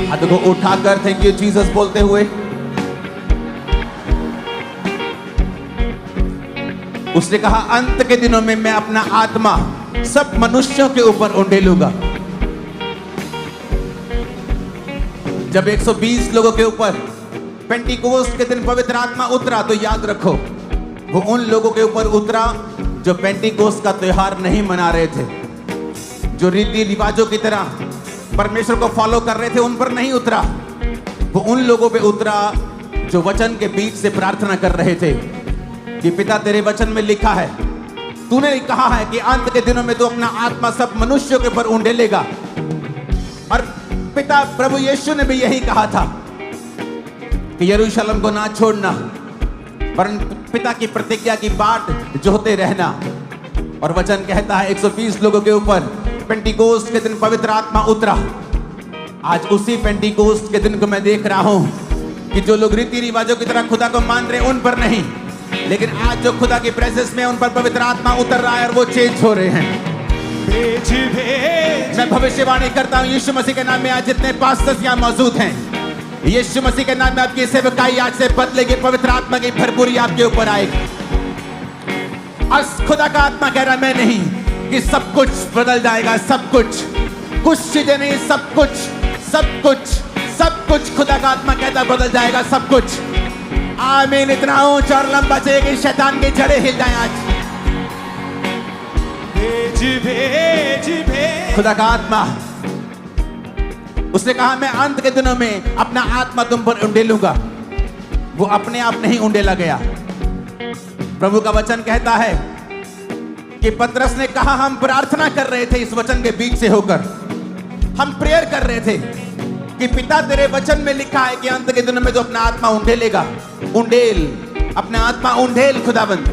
हाथ को उठाकर थैंक यू जीसस बोलते हुए उसने कहा, अंत के दिनों में मैं अपना आत्मा सब मनुष्यों के ऊपर उंडेलूंगा। जब 120 लोगों के ऊपर पेंटिकोस्ट के दिन पवित्र आत्मा उतरा, तो याद रखो वो उन लोगों के ऊपर उतरा जो पेंटिकोस्ट का त्योहार नहीं मना रहे थे, जो रीति रिवाजों की तरह परमेश्वर को फॉलो कर रहे थे, उन पर नहीं उतरा। वो उन लोगों पे उतरा जो वचन के बीच से प्रार्थना कर रहे थे कि पिता तेरे वचन में लिखा है, तूने कहा है कि अंत के दिनों में तू अपना आत्मा सब मनुष्यों के ऊपर उंडेलेगा। और पिता प्रभु यीशु ने भी यही कहा था कि यरूशलेम को ना छोड़ना, वरन पिता की प्रतिज्ञा की बाट जोहते रहना। और वचन कहता है 120 लोगों के ऊपर पेंटिकोस्ट के दिन पवित्र आत्मा उतरा। आज उसी पेंटिकोस्ट के दिन को मैं देख रहा हूं कि जो लोग रीति रिवाजों की तरह खुदा को मान रहे उन पर नहीं, लेकिन आज जो खुदा की प्रेजेंस में उन पर पवित्र आत्मा उतर रहा है और वो चेंज हो रहे हैं। भेज भेज मैं भविष्यवाणी करता हूं यीशु मसीह के नाम में आज जितने पास्टर्स यहां मौजूद हैं, यीशु मसीह के नाम में आपकी सेवकाई आज से बदलेगी, पवित्र आत्मा की भरपूरी आपके ऊपर आएगी। आज खुदा का आत्मा कह रहा है मैं नहीं, कि सब कुछ बदल जाएगा, सब कुछ, कुछ चीजें नहीं, सब कुछ, सब कुछ, सब कुछ खुदा का आत्मा कहता है बदल जाएगा सब कुछ। आमीन। इतना ऊंचा और लंबा चाहिए कि शैतान की जड़ें हिल जाएं आज। भेज भेज भेज खुदा का आत्मा, उसने कहा मैं अंत के दिनों में अपना आत्मा तुम पर उंडेलूंगा। वो अपने आप नहीं उंडेला गया। प्रभु का वचन कहता है कि पतरस ने कहा हम प्रार्थना कर रहे थे इस वचन के बीच से होकर, हम प्रेयर कर रहे थे कि पिता तेरे वचन में लिखा है कि अंत के दिनों में जो अपना आत्मा उंडेलेगा। उंडेल, अपना आत्मा उंडेल खुदाबंद।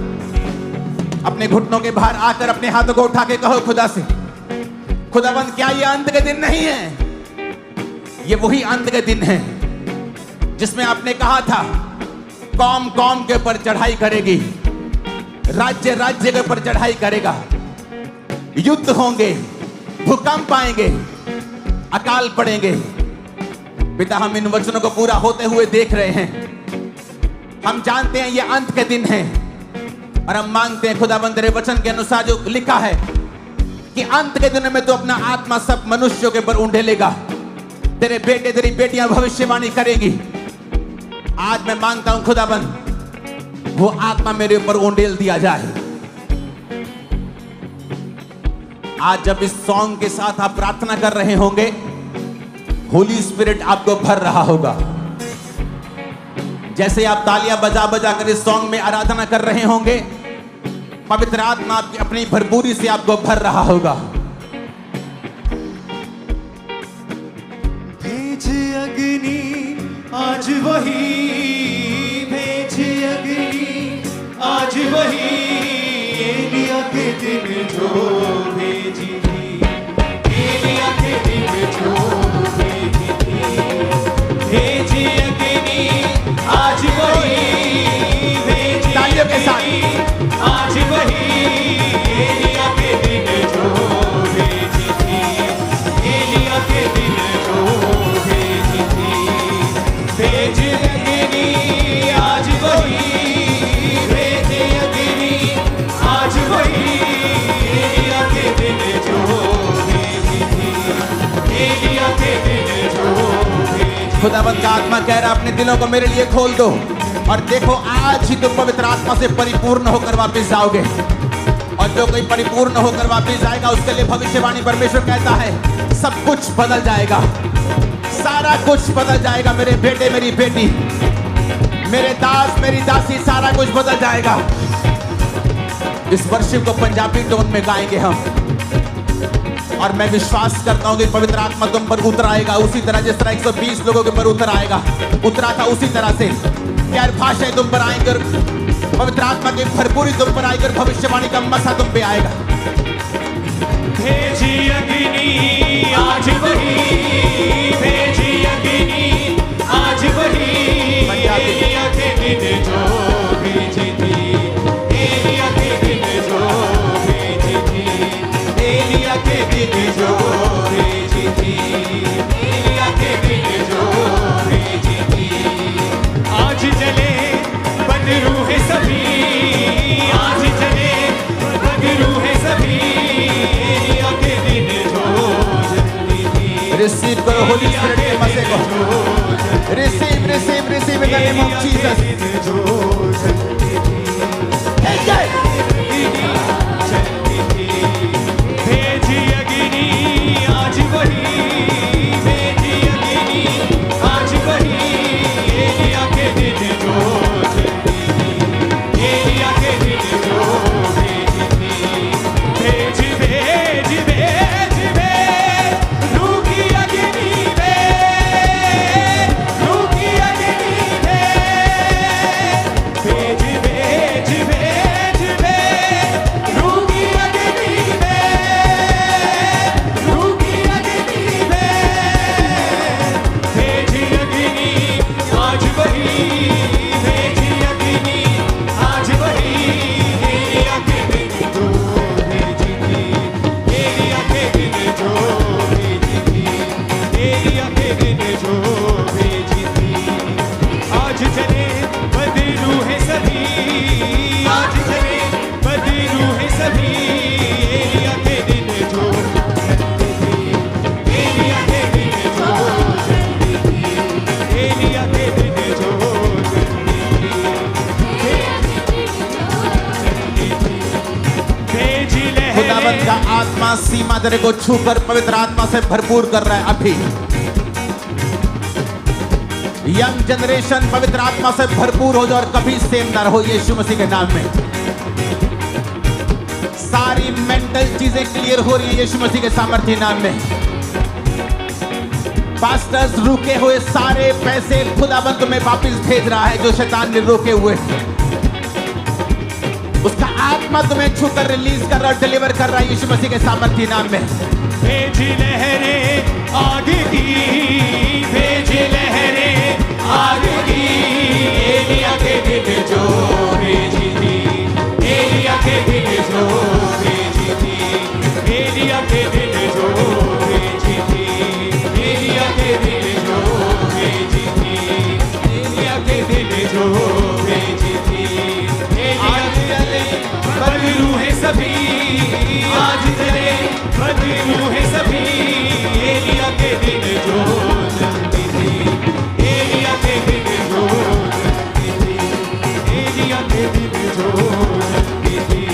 अपने घुटनों के बाहर आकर अपने हाथों को उठा के कहो खुदा से, खुदाबंद क्या ये अंत के दिन नहीं है? ये वही अंत के दिन है जिसमें आपने कहा था कौम कौम के ऊपर चढ़ाई करेगी, राज्य राज्य के ऊपर चढ़ाई करेगा, युद्ध होंगे, भूकंप आएंगे, अकाल पड़ेंगे। पिता हम इन वचनों को पूरा होते हुए देख रहे हैं। हम जानते हैं ये अंत के दिन है और हम मांगते हैं खुदाबंद तेरे वचन के अनुसार जो लिखा है कि अंत के दिन में तो अपना आत्मा सब मनुष्यों के ऊपर उंडेलेगा। तेरे बेटे तेरी बेटियां भविष्यवाणी करेंगी। आज मैं मांगता हूं खुदाबंद वो आत्मा मेरे ऊपर उंडेल दिया जाए। आज जब इस सॉन्ग के साथ आप प्रार्थना कर रहे होंगे, होली स्पिरिट आपको भर रहा होगा। जैसे आप तालियां बजा बजा कर इस सॉन्ग में आराधना कर रहे होंगे, पवित्र आत्मा आपकी अपनी भरपूरी से आपको भर रहा होगा। भेज अग्नि आज वही, भेज अग्नि आज वही, एलिया के दिन जो भेजी थी, एलिया के दिन जो भेजी थी। भेज अग्नि आज वही, भेज तालियों के साथ आज वही, एलिया के दिन जो भेजी थी, एलिया के दिन जो भेजी थी। भेज अग्नि आज वही, भेज अग्नि आज वही, एलिया के दिन जो भेजी थी, एलिया के दिन जो भेजी। खुदावंद का आत्मा कह रहा अपने दिलों को मेरे लिए खोल दो और देखो आज ही तुम पवित्र आत्मा से परिपूर्ण होकर वापस जाओगे। और जो कोई परिपूर्ण होकर वापस जाएगा उसके लिए भविष्यवाणी परमेश्वर कहता है सब कुछ बदल जाएगा, सारा कुछ बदल जाएगा। मेरे बेटे मेरी बेटी, मेरे दास मेरी दासी, सारा कुछ बदल जाएगा। इस वर्षिप को पंजाबी टोन में गाएंगे हम और मैं विश्वास करता हूं कि पवित्र आत्मा तुम पर उतर आएगा उसी तरह जिस तरह 120 लोगों के ऊपर उतर आएगा, उतरा था उसी तरह से। प्यार भाषाएं तुम पर आएंगे और पवित्र आत्मा की भरपूरी तुम पर आएगी और भविष्यवाणी का मसा तुम पे आएगा। भेजी अग्नि आज वही, भेजी अग्नि आज वही, एलिया के दिन जो भेजी थी, एलिया के दिन जो भेजी थी, एलिया के दिन जो भेजी थी, एलिया के दिन लो होली स्पिरिट के मजे को। Receive receive receive in the name of Jesus. भेजी अग्नि आज वही, भेजी अग्नि आज वही, एलिया के दिन जो एलिया के दिन जो भेज भेज भेज भेज रूह की अग्नि भेज, रूह की अग्नि भेज भेज भेज भेज रूह की अग्नि भेज, रूह की अग्नि भेज अग्नि आज वही, भेजी अग्नि आज वही, एलिया के दिन जो भेजी थी, एलिया के दिन जो भेजी थी, एलिया के दिन जो भेजी थी। आज चले बदलू है सभी, आज चले बदलू है सभी, एलिया के दिन जो चलती थी, एलिया के दिन जो चलती थी, एलिया के दिन जो चलती थी, भेजी खुदावंद का लहरें आत्मा सीमा तेरे को छूकर पवित्र आत्मा से भरपूर कर रहा है अभी। यंग जनरेशन पवित्र आत्मा से भरपूर हो जाए और कभी सेम ना रहो यीशु मसीह के नाम में। सारी मेंटल चीजें क्लियर हो रही है यीशु मसीह के सामर्थ्य नाम में। पास्टर्स रुके हुए सारे पैसे खुदावंद में वापस भेज रहा है जो शैतान ने रोके हुए। उसका आत्मा तुम्हें छूकर रिलीज कर रहा है, डिलीवर कर रहा है यीशु मसीह के सामर्थ्य नाम में। भेजी लहरें आग की, भेजी लहरें आग की, एलिया के दिन जो भेजी थी, एलिया के दिन जो भेजी थी, एलिया के दिन जो भेजी थी, एलिया के दिन जो भेजी थी, एलिया के दिन जो भेजी थी। आज चले बदलू है सभी, आज चले बदलू है सभी, एलिया के दिन जो चलती थी, एलिया के दिन जो चलती थी, एलिया के दिन जो चलती थी।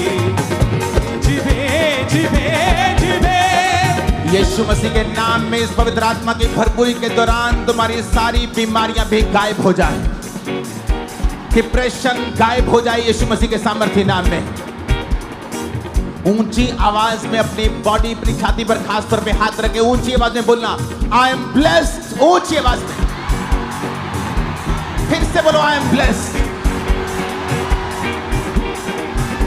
भेज भेज भेज यीशु मसीह के नाम में इस पवित्र आत्मा की भरपूरी के दौरान तुम्हारी सारी बीमारियां भी गायब हो जाए। डिप्रेशन गायब हो जाए यीशु मसीह के सामर्थ्य नाम में। ऊंची आवाज में अपनी बॉडी अपनी छाती पर खास तौर पे हाथ रखे ऊंची आवाज में बोलना आई एम ब्लेस्ड। ऊंची आवाज में फिर से बोलो I am blessed,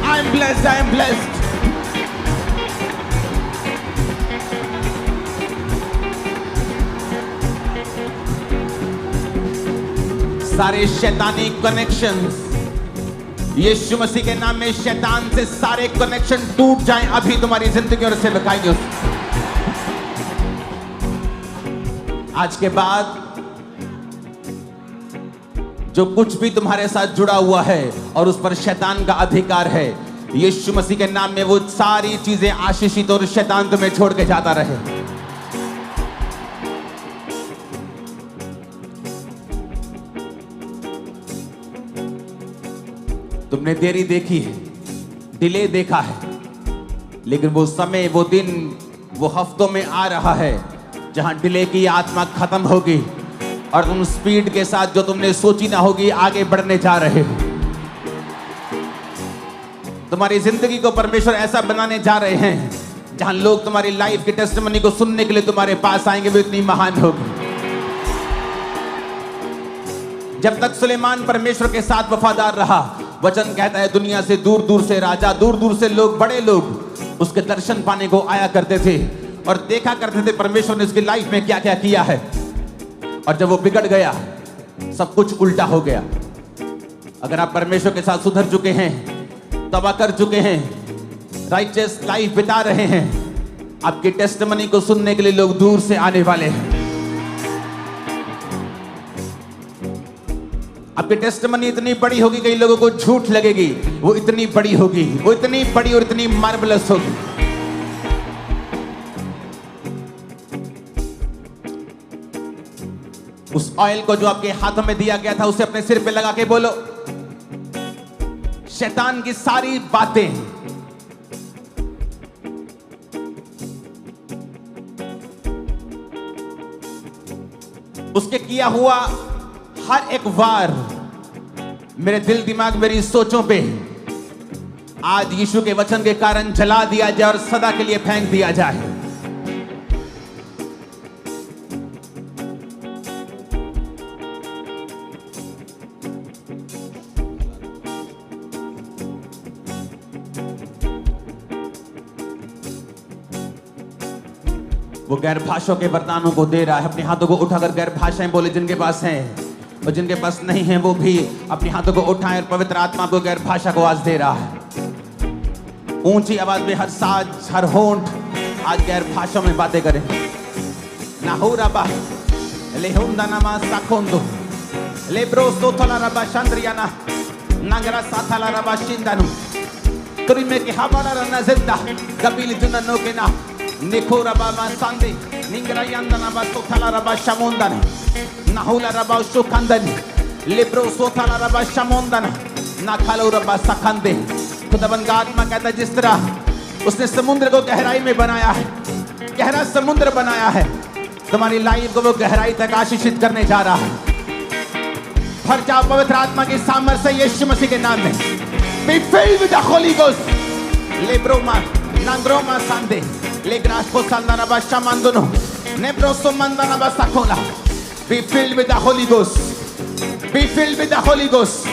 I am blessed, I am blessed. सारे शैतानी कनेक्शंस यीशु मसीह के नाम में शैतान से सारे कनेक्शन टूट जाएं अभी तुम्हारी जिंदगी और सेवकाई में। आज के बाद जो कुछ भी तुम्हारे साथ जुड़ा हुआ है और उस पर शैतान का अधिकार है, यीशु मसीह के नाम में वो सारी चीजें आशीषित और शैतान तुम्हें छोड़ के जाता रहे। तुमने देरी देखी है, डिले देखा है, लेकिन वो समय, वो दिन, वो हफ्तों में आ रहा है जहां डिले की आत्मा खत्म होगी और तुम स्पीड के साथ जो तुमने सोची ना होगी आगे बढ़ने जा रहे हो। तुम्हारी जिंदगी को परमेश्वर ऐसा बनाने जा रहे हैं जहां लोग तुम्हारी लाइफ की टेस्टिमनी को सुनने के लिए तुम्हारे पास आएंगे, वो इतनी महान होगी। जब तक सुलेमान परमेश्वर के साथ वफादार रहा, वचन कहता है दुनिया से दूर दूर से राजा, दूर दूर से लोग, बड़े लोग उसके दर्शन पाने को आया करते थे और देखा करते थे परमेश्वर ने उसकी लाइफ में क्या क्या किया है। और जब वो बिगड़ गया, सब कुछ उल्टा हो गया। अगर आप परमेश्वर के साथ सुधर चुके हैं, तौबा कर चुके हैं, राइचस लाइफ बिता रहे हैं, आपकी टेस्टिमनी को सुनने के लिए लोग दूर से आने वाले हैं। आपकी टेस्टिमनी इतनी बड़ी होगी, कई लोगों को झूठ लगेगी, वो इतनी बड़ी होगी, वो इतनी बड़ी और इतनी मार्वलस होगी। उस ऑयल को जो आपके हाथों में दिया गया था उसे अपने सिर पे लगा के बोलो, शैतान की सारी बातें उसके किया हुआ हर एक वार मेरे दिल दिमाग मेरी सोचों पे आज यीशु के वचन के कारण जला दिया जाए और सदा के लिए फेंक दिया जाए। वो गैर भाषाओं के वरदानों को दे रहा है। अपने हाथों को उठाकर गैर भाषाएं बोले जिनके पास हैं, और जिनके पास नहीं है वो भी अपने हाथों को उठाएं और पवित्र आत्मा को गैर भाषा को आज दे रहा है। ऊंची आवाज में हर साज हर होंठ आज गैर भाषाओं में बातें करें। नाहुराबा लेहुंदा नामा साकोंदो लेब्रोस्तो थोला रबा चंद्रियाना नगरा साथाला रबा शिंदानु तुरिमे के हमारा रना जिंदा कपिल जुननो के ना निखोरा बाबा सांदे निंगरा यंदना बा सोथाला रबा शमोंदन नाहुला रबा सुखंदन लिब्रो सोथाला रबा शमोंदन ना खालो रबा सखंदे। खुदाबंद का आत्मा कहता है जिस तरह उसने समुद्र को गहराई में बनाया है, गहरा समुद्र बनाया है, तुम्हारी लाइफ को वो गहराई तक आशीषित करने जा रहा है। भर जाओ पवित्र आत्मा की सामर्थ्य से यीशु मसीह के नाम में। Be filled with the Holy Ghost. Lebroma, Nandroma Sande, Legraspo Sandaraba Shamandono, Nebroso Mandanaba Sakola. Be filled with the Holy Ghost. Be filled with the Holy Ghost.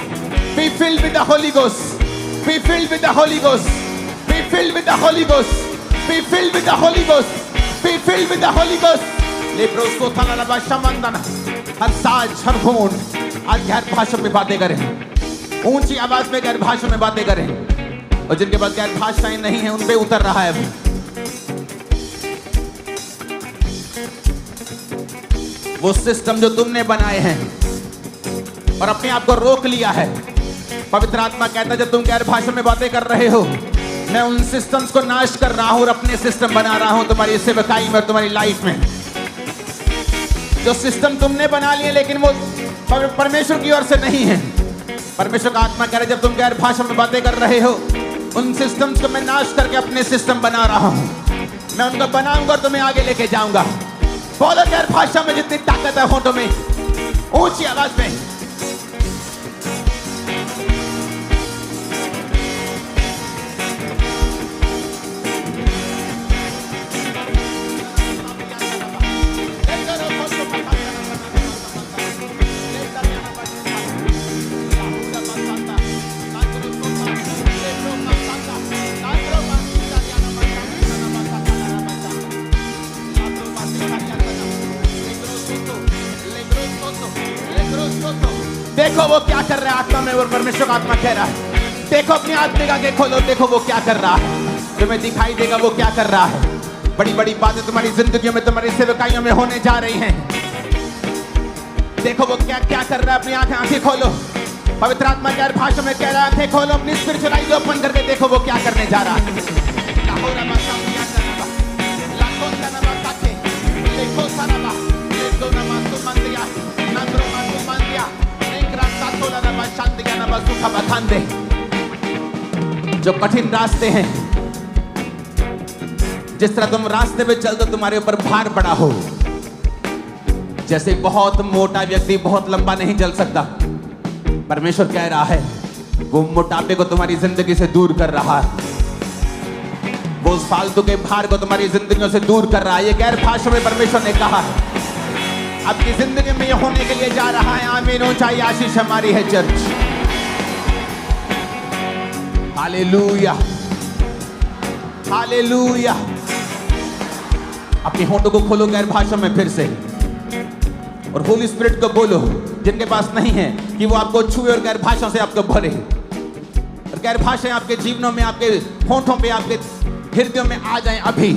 Be filled with the Holy Ghost. Be filled with the Holy Ghost. Be filled with the Holy Ghost. Be filled with the Holy Ghost. Be filled with the Holy Ghost. Lebroso Sandaraba Shamandana. हर साज हर होंठ आज गैर भाषा में बातें करें, ऊंची आवाज में गैर भाषा में बातें करें, और जिनके पास गैर भाषाएं नहीं है उन पे उतर रहा है। वो सिस्टम जो तुमने बनाए हैं और अपने आप को रोक लिया है, पवित्र आत्मा कहता है जब तुम गैर भाषा में बातें कर रहे हो मैं उन सिस्टम्स को नाश कर रहा हूं और अपने सिस्टम बना रहा हूं तुम्हारी सेवकाई में और तुम्हारी लाइफ में। जो सिस्टम तुमने बना लिए लेकिन वो परमेश्वर की ओर से नहीं है। परमेश्वर का आत्मा कह रहा है जब तुम गैर भाषा में बातें कर रहे हो उन सिस्टम्स को मैं नाश करके अपने सिस्टम बना रहा हूं। मैं उनको बनाऊंगा और तुम्हें आगे लेके जाऊंगा। बोलो गैर भाषा में जितनी ताकत है होठों में, ऊंची आवाज में। देखो वो क्या कर रहा है आत्मा में, और परमेश्वर का आत्मा कह रहा है देखो अपनी आत्मिका के खोलो, देखो वो क्या कर रहा है, तुम्हें दिखाई देगा वो क्या कर रहा है। बड़ी बड़ी बातें तुम्हारी जिंदगियों में तुम्हारी सेवकाइयों में होने जा रही हैं। देखो वो क्या क्या कर रहा है। अपनी आंखें खोलो, पवित्र आत्मा गैर भाषा में कह रहा है आंखें खोलो, अपनी स्पिरिचुअल आईज ओपन करके देखो वो क्या करने जा रहा है। जो कठिन रास्ते हैं, जिस तरह तुम रास्ते पे चलते तुम्हारे ऊपर भार पड़ा हो, जैसे बहुत मोटा व्यक्ति बहुत लंबा नहीं चल सकता, परमेश्वर कह रहा है वो मोटापे को तुम्हारी जिंदगी से दूर कर रहा है, वो उस फालतू के भार को तुम्हारी जिंदगियों से दूर कर रहा है। ये गैर भाषा में परमेश्वर ने कहा है आपकी जिंदगी में ये होने के लिए जा रहा है। आमीन। ऊंचाई आशीष हमारी है चर्च। Hallelujah, hallelujah. अपने होठों को खोलो गैर भाषा में फिर से, और होली स्पिरिट को बोलो जिनके पास नहीं है कि वो आपको छुए और गैर भाषा से आपको भरे, और गैर भाषाएं आपके जीवनों में, आपके होठों पे, आपके हृदयों में आ जाएं अभी।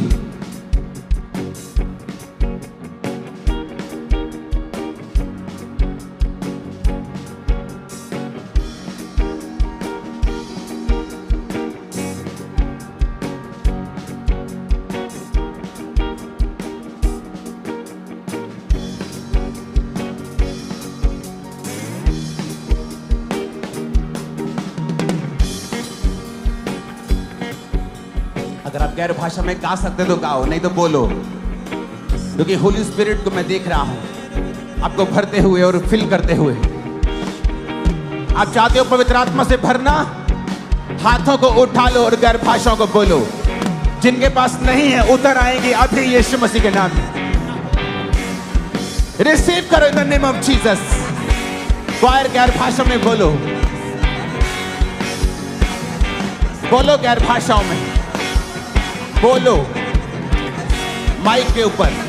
आप गैर भाषा में गा सकते तो गाओ, नहीं तो बोलो, क्योंकि होली स्पिरिट को मैं देख रहा हूं आपको भरते हुए और फिल करते हुए। आप चाहते हो पवित्र आत्मा से भरना, हाथों को उठा लो और गैर भाषाओं को बोलो। जिनके पास नहीं है उतर आएंगे अभी यीशु मसीह के नाम में। रिसीव करो in the name of Jesus. Choir गैर भाषा में बोलो, बोलो गैर भाषाओं में बोलो, माइक के ऊपर।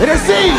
Receive.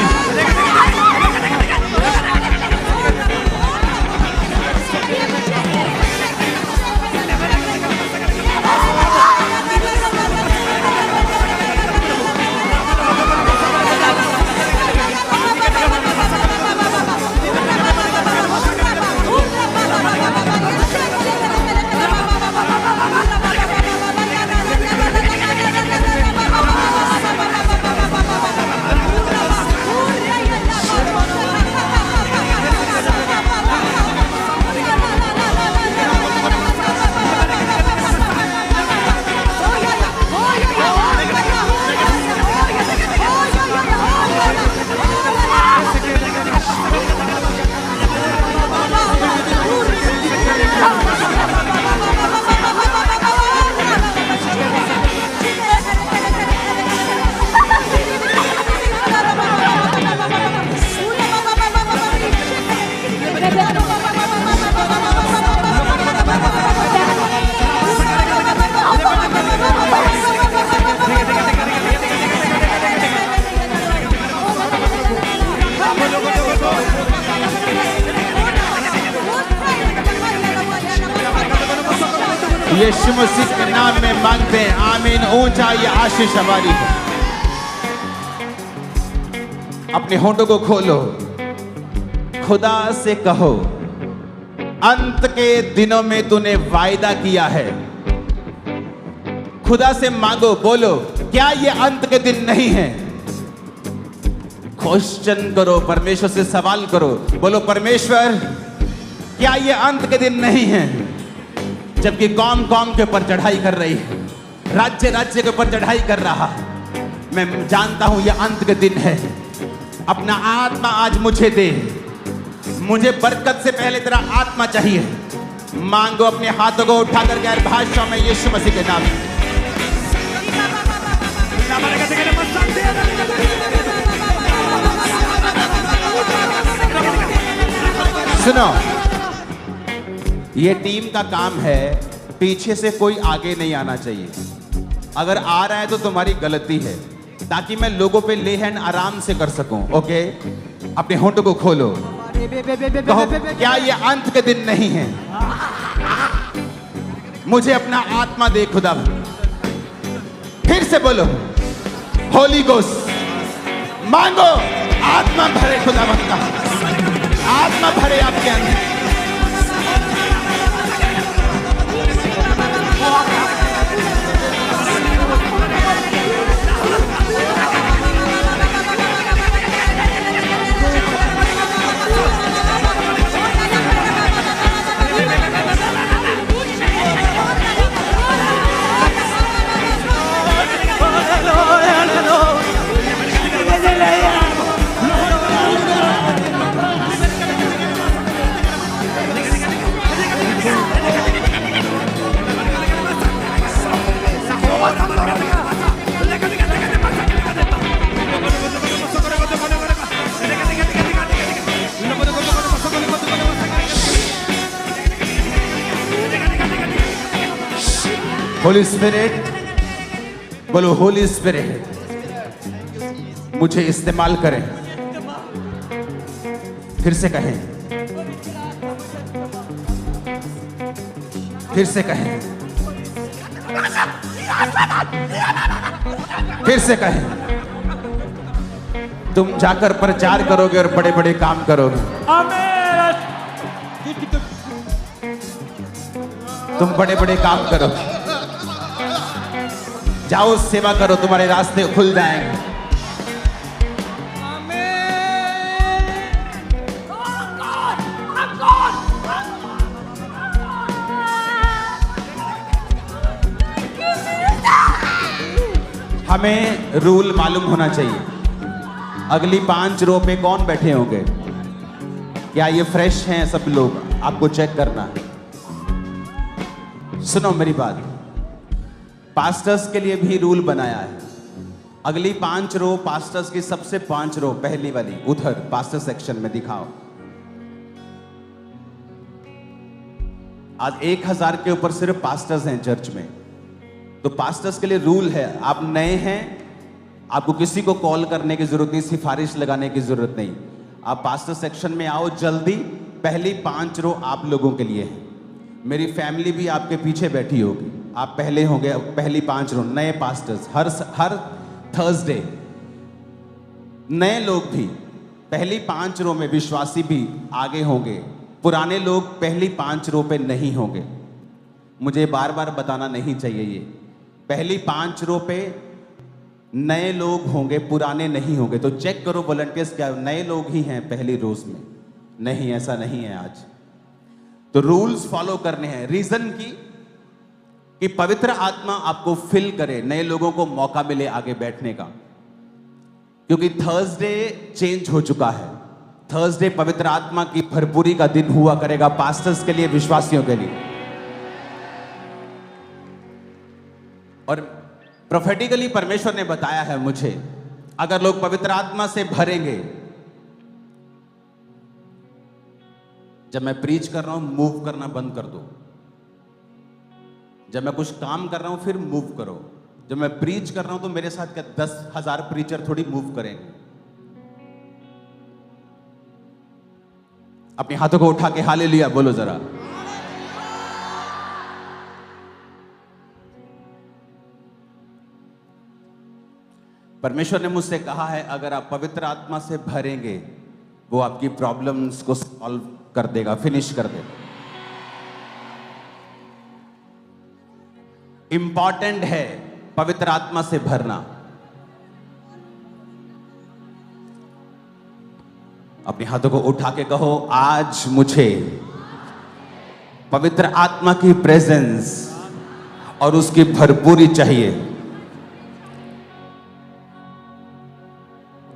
यीशु मसीह के नाम में मांगते हैं, आमीन। ऊंचा ये आशीष हमारी है। अपने होंठों को खोलो, खुदा से कहो, अंत के दिनों में तूने वायदा किया है। खुदा से मांगो, बोलो, क्या ये अंत के दिन नहीं है? क्वेश्चन करो, परमेश्वर से सवाल करो, बोलो परमेश्वर क्या ये अंत के दिन नहीं है? जबकि कौम कौम के ऊपर चढ़ाई कर रही है, राज्य राज्य के ऊपर चढ़ाई कर रहा, मैं जानता हूं यह अंत के दिन है। अपना आत्मा आज मुझे दे, मुझे बरकत से पहले तेरा आत्मा चाहिए। मांगो अपने हाथों को उठाकर गैर भाषा में यीशु मसीह के नाम में। सुनो, ये टीम का काम है, पीछे से कोई आगे नहीं आना चाहिए। अगर आ रहा है तो तुम्हारी गलती है, ताकि मैं लोगों पे ले हैंड आराम से कर सकूं। ओके, अपने होंठों को खोलो, कहो क्या ये अंत के दिन नहीं है? मुझे अपना आत्मा दे खुदा। फिर से बोलो, होली गोस्ट मांगो, आत्मा भरे खुदा बनता, आत्मा भरे आपके अंदर। होली स्पिरिट, बोलो होली स्पिरिट मुझे इस्तेमाल करें। फिर से कहें, फिर से कहें, फिर से कहें। तुम जाकर प्रचार करोगे और बड़े बड़े काम करोगे। तुम बड़े बड़े काम करोगे। जाओ सेवा करो, तुम्हारे रास्ते खुल जाएंगे। हमें रूल मालूम होना चाहिए। अगली 5 रो पे कौन बैठे होंगे? क्या ये फ्रेश हैं सब लोग? आपको चेक करना है। सुनो मेरी बात, पास्टर्स के लिए भी रूल बनाया है। अगली 5 रो पास्टर्स की सबसे 5 रो पहली वाली उधर पास्टर सेक्शन में दिखाओ। आज 1000 के ऊपर सिर्फ पास्टर्स हैं चर्च में। तो पास्टर्स के लिए रूल है, आप नए हैं, आपको किसी को कॉल करने की जरूरत नहीं, सिफारिश लगाने की जरूरत नहीं। आप पास्टर सेक्शन में आओ जल्दी। पहली 5 रो आप लोगों के लिए है। मेरी फैमिली भी आपके पीछे बैठी होगी, आप पहले होंगे पहली 5 रो। नए पास्टर्स हर थर्सडे, नए लोग भी पहली 5 रो में, विश्वासी भी आगे होंगे। पुराने लोग पहली 5 रो पे नहीं होंगे। मुझे बार बार बताना नहीं चाहिए ये। पहली 5 रो पे नए लोग होंगे, पुराने नहीं होंगे। तो चेक करो वॉलंटियर्स, क्या नए लोग ही हैं पहली रोज में? नहीं, ऐसा नहीं है आज। तो रूल्स फॉलो करने हैं। रीजन कि पवित्र आत्मा आपको फिल करे, नए लोगों को मौका मिले आगे बैठने का। क्योंकि थर्सडे चेंज हो चुका है। थर्सडे पवित्र आत्मा की भरपूरी का दिन हुआ करेगा पास्टर्स के लिए, विश्वासियों के लिए। और प्रोफेटिकली परमेश्वर ने बताया है मुझे, अगर लोग पवित्र आत्मा से भरेंगे, जब मैं प्रीच कर रहा हूं मूव करना बंद कर दो। जब मैं कुछ काम कर रहा हूं फिर मूव करो। जब मैं प्रीच कर रहा हूं तो मेरे साथ क्या 10,000 प्रीचर थोड़ी मूव करेंगे। अपने हाथों को उठा के हालेलुया बोलो जरा। परमेश्वर ने मुझसे कहा है, अगर आप पवित्र आत्मा से भरेंगे, वो आपकी प्रॉब्लम्स को सॉल्व कर देगा, फिनिश कर देगा। इंपॉर्टेंट है पवित्र आत्मा से भरना। अपने हाथों को उठा के कहो, आज मुझे पवित्र आत्मा की प्रेजेंस और उसकी भरपूरी चाहिए।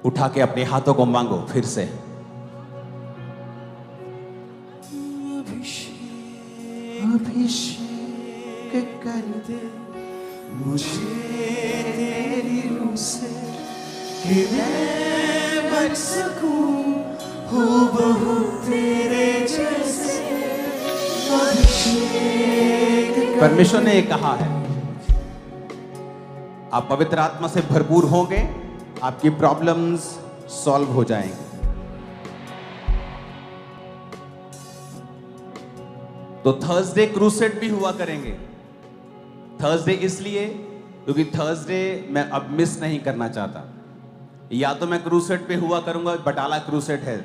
उठा के अपने हाथों को मांगो फिर से। अभिषेक कर दे मुझे तेरी रूह से, कि मैं बन सकूं हूबहू तेरे जैसे। अभिषेक। परमेश्वर ने ये कहा है, आप पवित्र आत्मा से भरपूर होंगे, आपकी प्रॉब्लम्स सॉल्व हो जाएंगे। तो थर्सडे क्रूसेड भी हुआ करेंगे। थर्सडे इसलिए क्योंकि थर्सडे मैं अब मिस नहीं करना चाहता। या तो मैं क्रूसेड पे हुआ करूंगा, बटाला क्रूसेड है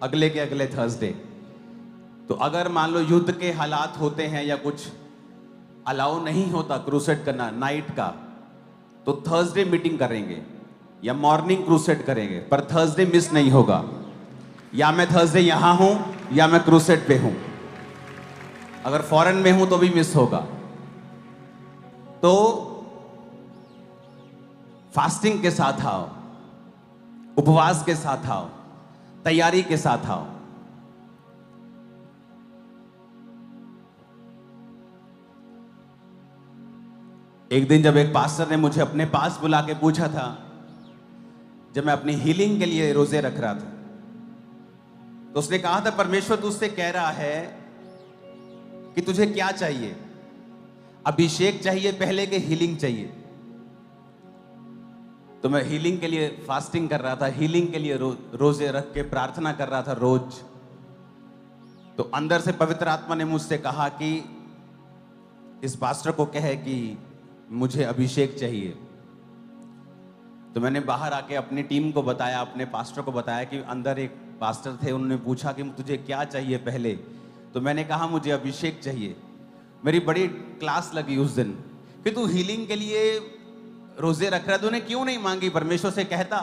अगले के अगले थर्सडे। तो अगर मान लो युद्ध के हालात होते हैं या कुछ अलाउ नहीं होता क्रूसेड करना नाइट का, तो थर्सडे मीटिंग करेंगे या मॉर्निंग क्रूसेड करेंगे, पर थर्सडे मिस नहीं होगा। या मैं थर्सडे यहां हूं या मैं क्रूसेड पे हूं। अगर फॉरेन में हूं तो भी मिस होगा। तो फास्टिंग के साथ आओ, उपवास के साथ आओ, तैयारी के साथ आओ। एक दिन जब एक पास्टर ने मुझे अपने पास बुला के पूछा था, जब मैं अपनी हीलिंग के लिए रोजे रख रहा था, तो उसने कहा था, परमेश्वर तुझसे कह रहा है कि तुझे क्या चाहिए। अभिषेक चाहिए पहले कि हीलिंग चाहिए? तो मैं हीलिंग के लिए फास्टिंग कर रहा था, हीलिंग के लिए रोजे रख के प्रार्थना कर रहा था रोज। तो अंदर से पवित्र आत्मा ने मुझसे कहा कि इस पास्टर को कहे कि मुझे अभिषेक चाहिए। तो मैंने बाहर आके अपनी टीम को बताया, अपने पास्टर को बताया कि अंदर एक पास्टर थे, उन्होंने पूछा कि तुझे क्या चाहिए पहले? तो मैंने कहा मुझे अभिषेक चाहिए। मेरी बड़ी क्लास लगी उस दिन कि तू हीलिंग के लिए रोजे रख रहा है, तूने क्यों नहीं मांगी परमेश्वर से कहता?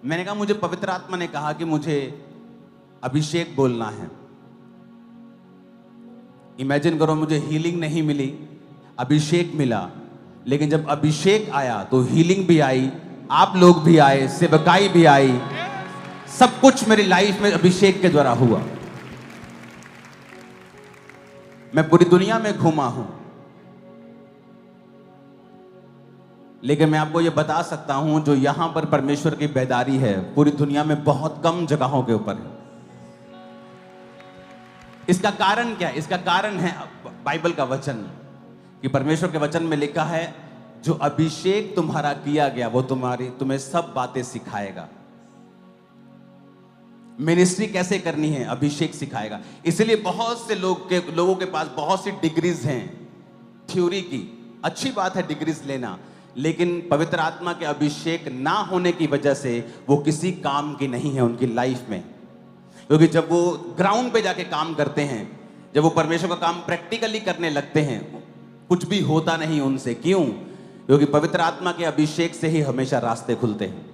मैंने कहा मुझे पवित्र आत्मा ने कहा कि मुझे अभिषेक बोलना है। इमेजिन करो, मुझे हीलिंग नहीं मिली, अभिषेक मिला। लेकिन जब अभिषेक आया तो हीलिंग भी आई, आप लोग भी आए, सेवकाई भी आई, सब कुछ मेरी लाइफ में अभिषेक के द्वारा हुआ। मैं पूरी दुनिया में घूमा हूं, लेकिन मैं आपको यह बता सकता हूं जो यहां पर परमेश्वर की बेदारी है पूरी दुनिया में बहुत कम जगहों के ऊपर है। इसका कारण क्या है? इसका कारण है बाइबल का वचन, कि परमेश्वर के वचन में लिखा है जो अभिषेक तुम्हारा किया गया वो तुम्हें सब बातें सिखाएगा। मिनिस्ट्री कैसे करनी है अभिषेक सिखाएगा। इसलिए बहुत से लोगों के पास बहुत सी डिग्रीज हैं थ्योरी की। अच्छी बात है डिग्रीज लेना, लेकिन पवित्र आत्मा के अभिषेक ना होने की वजह से वो किसी काम की नहीं है उनकी लाइफ में। क्योंकि जब वो ग्राउंड पे जाके काम करते हैं, जब वो परमेश्वर का काम प्रैक्टिकली करने लगते हैं, कुछ भी होता नहीं उनसे। क्यों? क्योंकि पवित्र आत्मा के अभिषेक से ही हमेशा रास्ते खुलते हैं।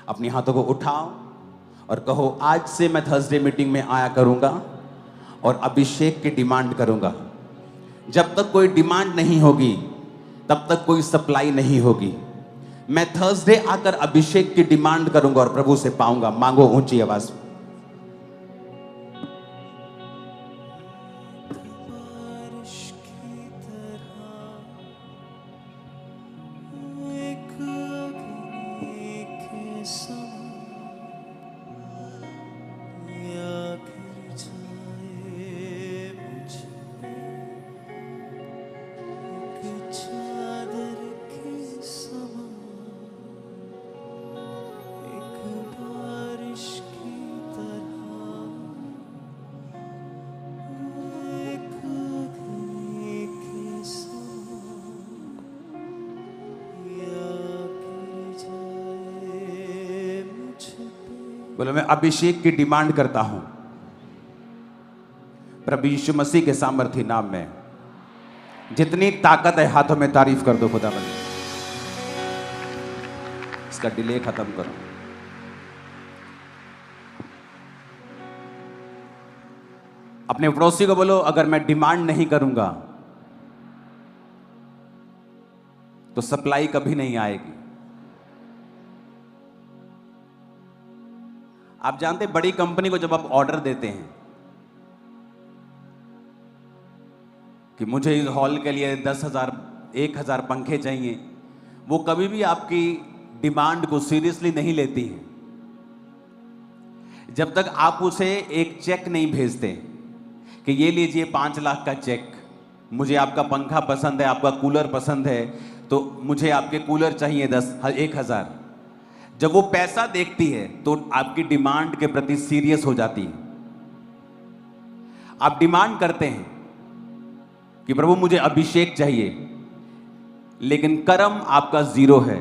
अपने हाथों को उठाओ और कहो, आज से मैं थर्सडे मीटिंग में आया करूंगा और अभिषेक की डिमांड करूंगा। जब तक कोई डिमांड नहीं होगी तब तक कोई सप्लाई नहीं होगी। मैं थर्सडे आकर अभिषेक की डिमांड करूंगा और प्रभु से पाऊंगा। मांगो ऊंची आवाज में। बोलो, मैं अभिषेक की डिमांड करता हूं प्रभु यीशु मसीह के सामर्थी नाम में। जितनी ताकत है हाथों में तारीफ कर दो खुदावंद। इसका डिले खत्म करो। अपने पड़ोसी को बोलो, अगर मैं डिमांड नहीं करूंगा तो सप्लाई कभी नहीं आएगी। आप जानते हैं, बड़ी कंपनी को जब आप ऑर्डर देते हैं कि मुझे इस हॉल के लिए 10,000 1,000 पंखे चाहिए, वो कभी भी आपकी डिमांड को सीरियसली नहीं लेती है जब तक आप उसे एक चेक नहीं भेजते कि ये लीजिए 5 लाख का चेक, मुझे आपका पंखा पसंद है, आपका कूलर पसंद है, तो मुझे आपके कूलर चाहिए 1,000। जब वो पैसा देखती है तो आपकी डिमांड के प्रति सीरियस हो जाती है। आप डिमांड करते हैं कि प्रभु मुझे अभिषेक चाहिए, लेकिन कर्म आपका जीरो है।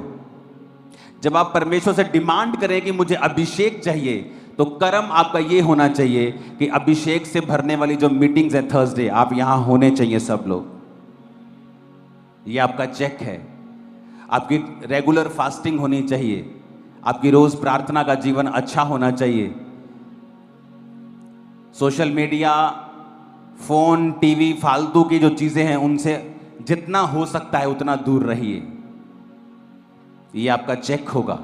जब आप परमेश्वर से डिमांड करें कि मुझे अभिषेक चाहिए, तो कर्म आपका ये होना चाहिए कि अभिषेक से भरने वाली जो मीटिंग्स है थर्सडे, आप यहां होने चाहिए सब लोग। ये आपका चेक है। आपकी रेगुलर फास्टिंग होनी चाहिए, आपकी रोज प्रार्थना का जीवन अच्छा होना चाहिए। सोशल मीडिया, फोन, टीवी, फालतू की जो चीजें हैं उनसे जितना हो सकता है उतना दूर रहिए। ये आपका चेक होगा,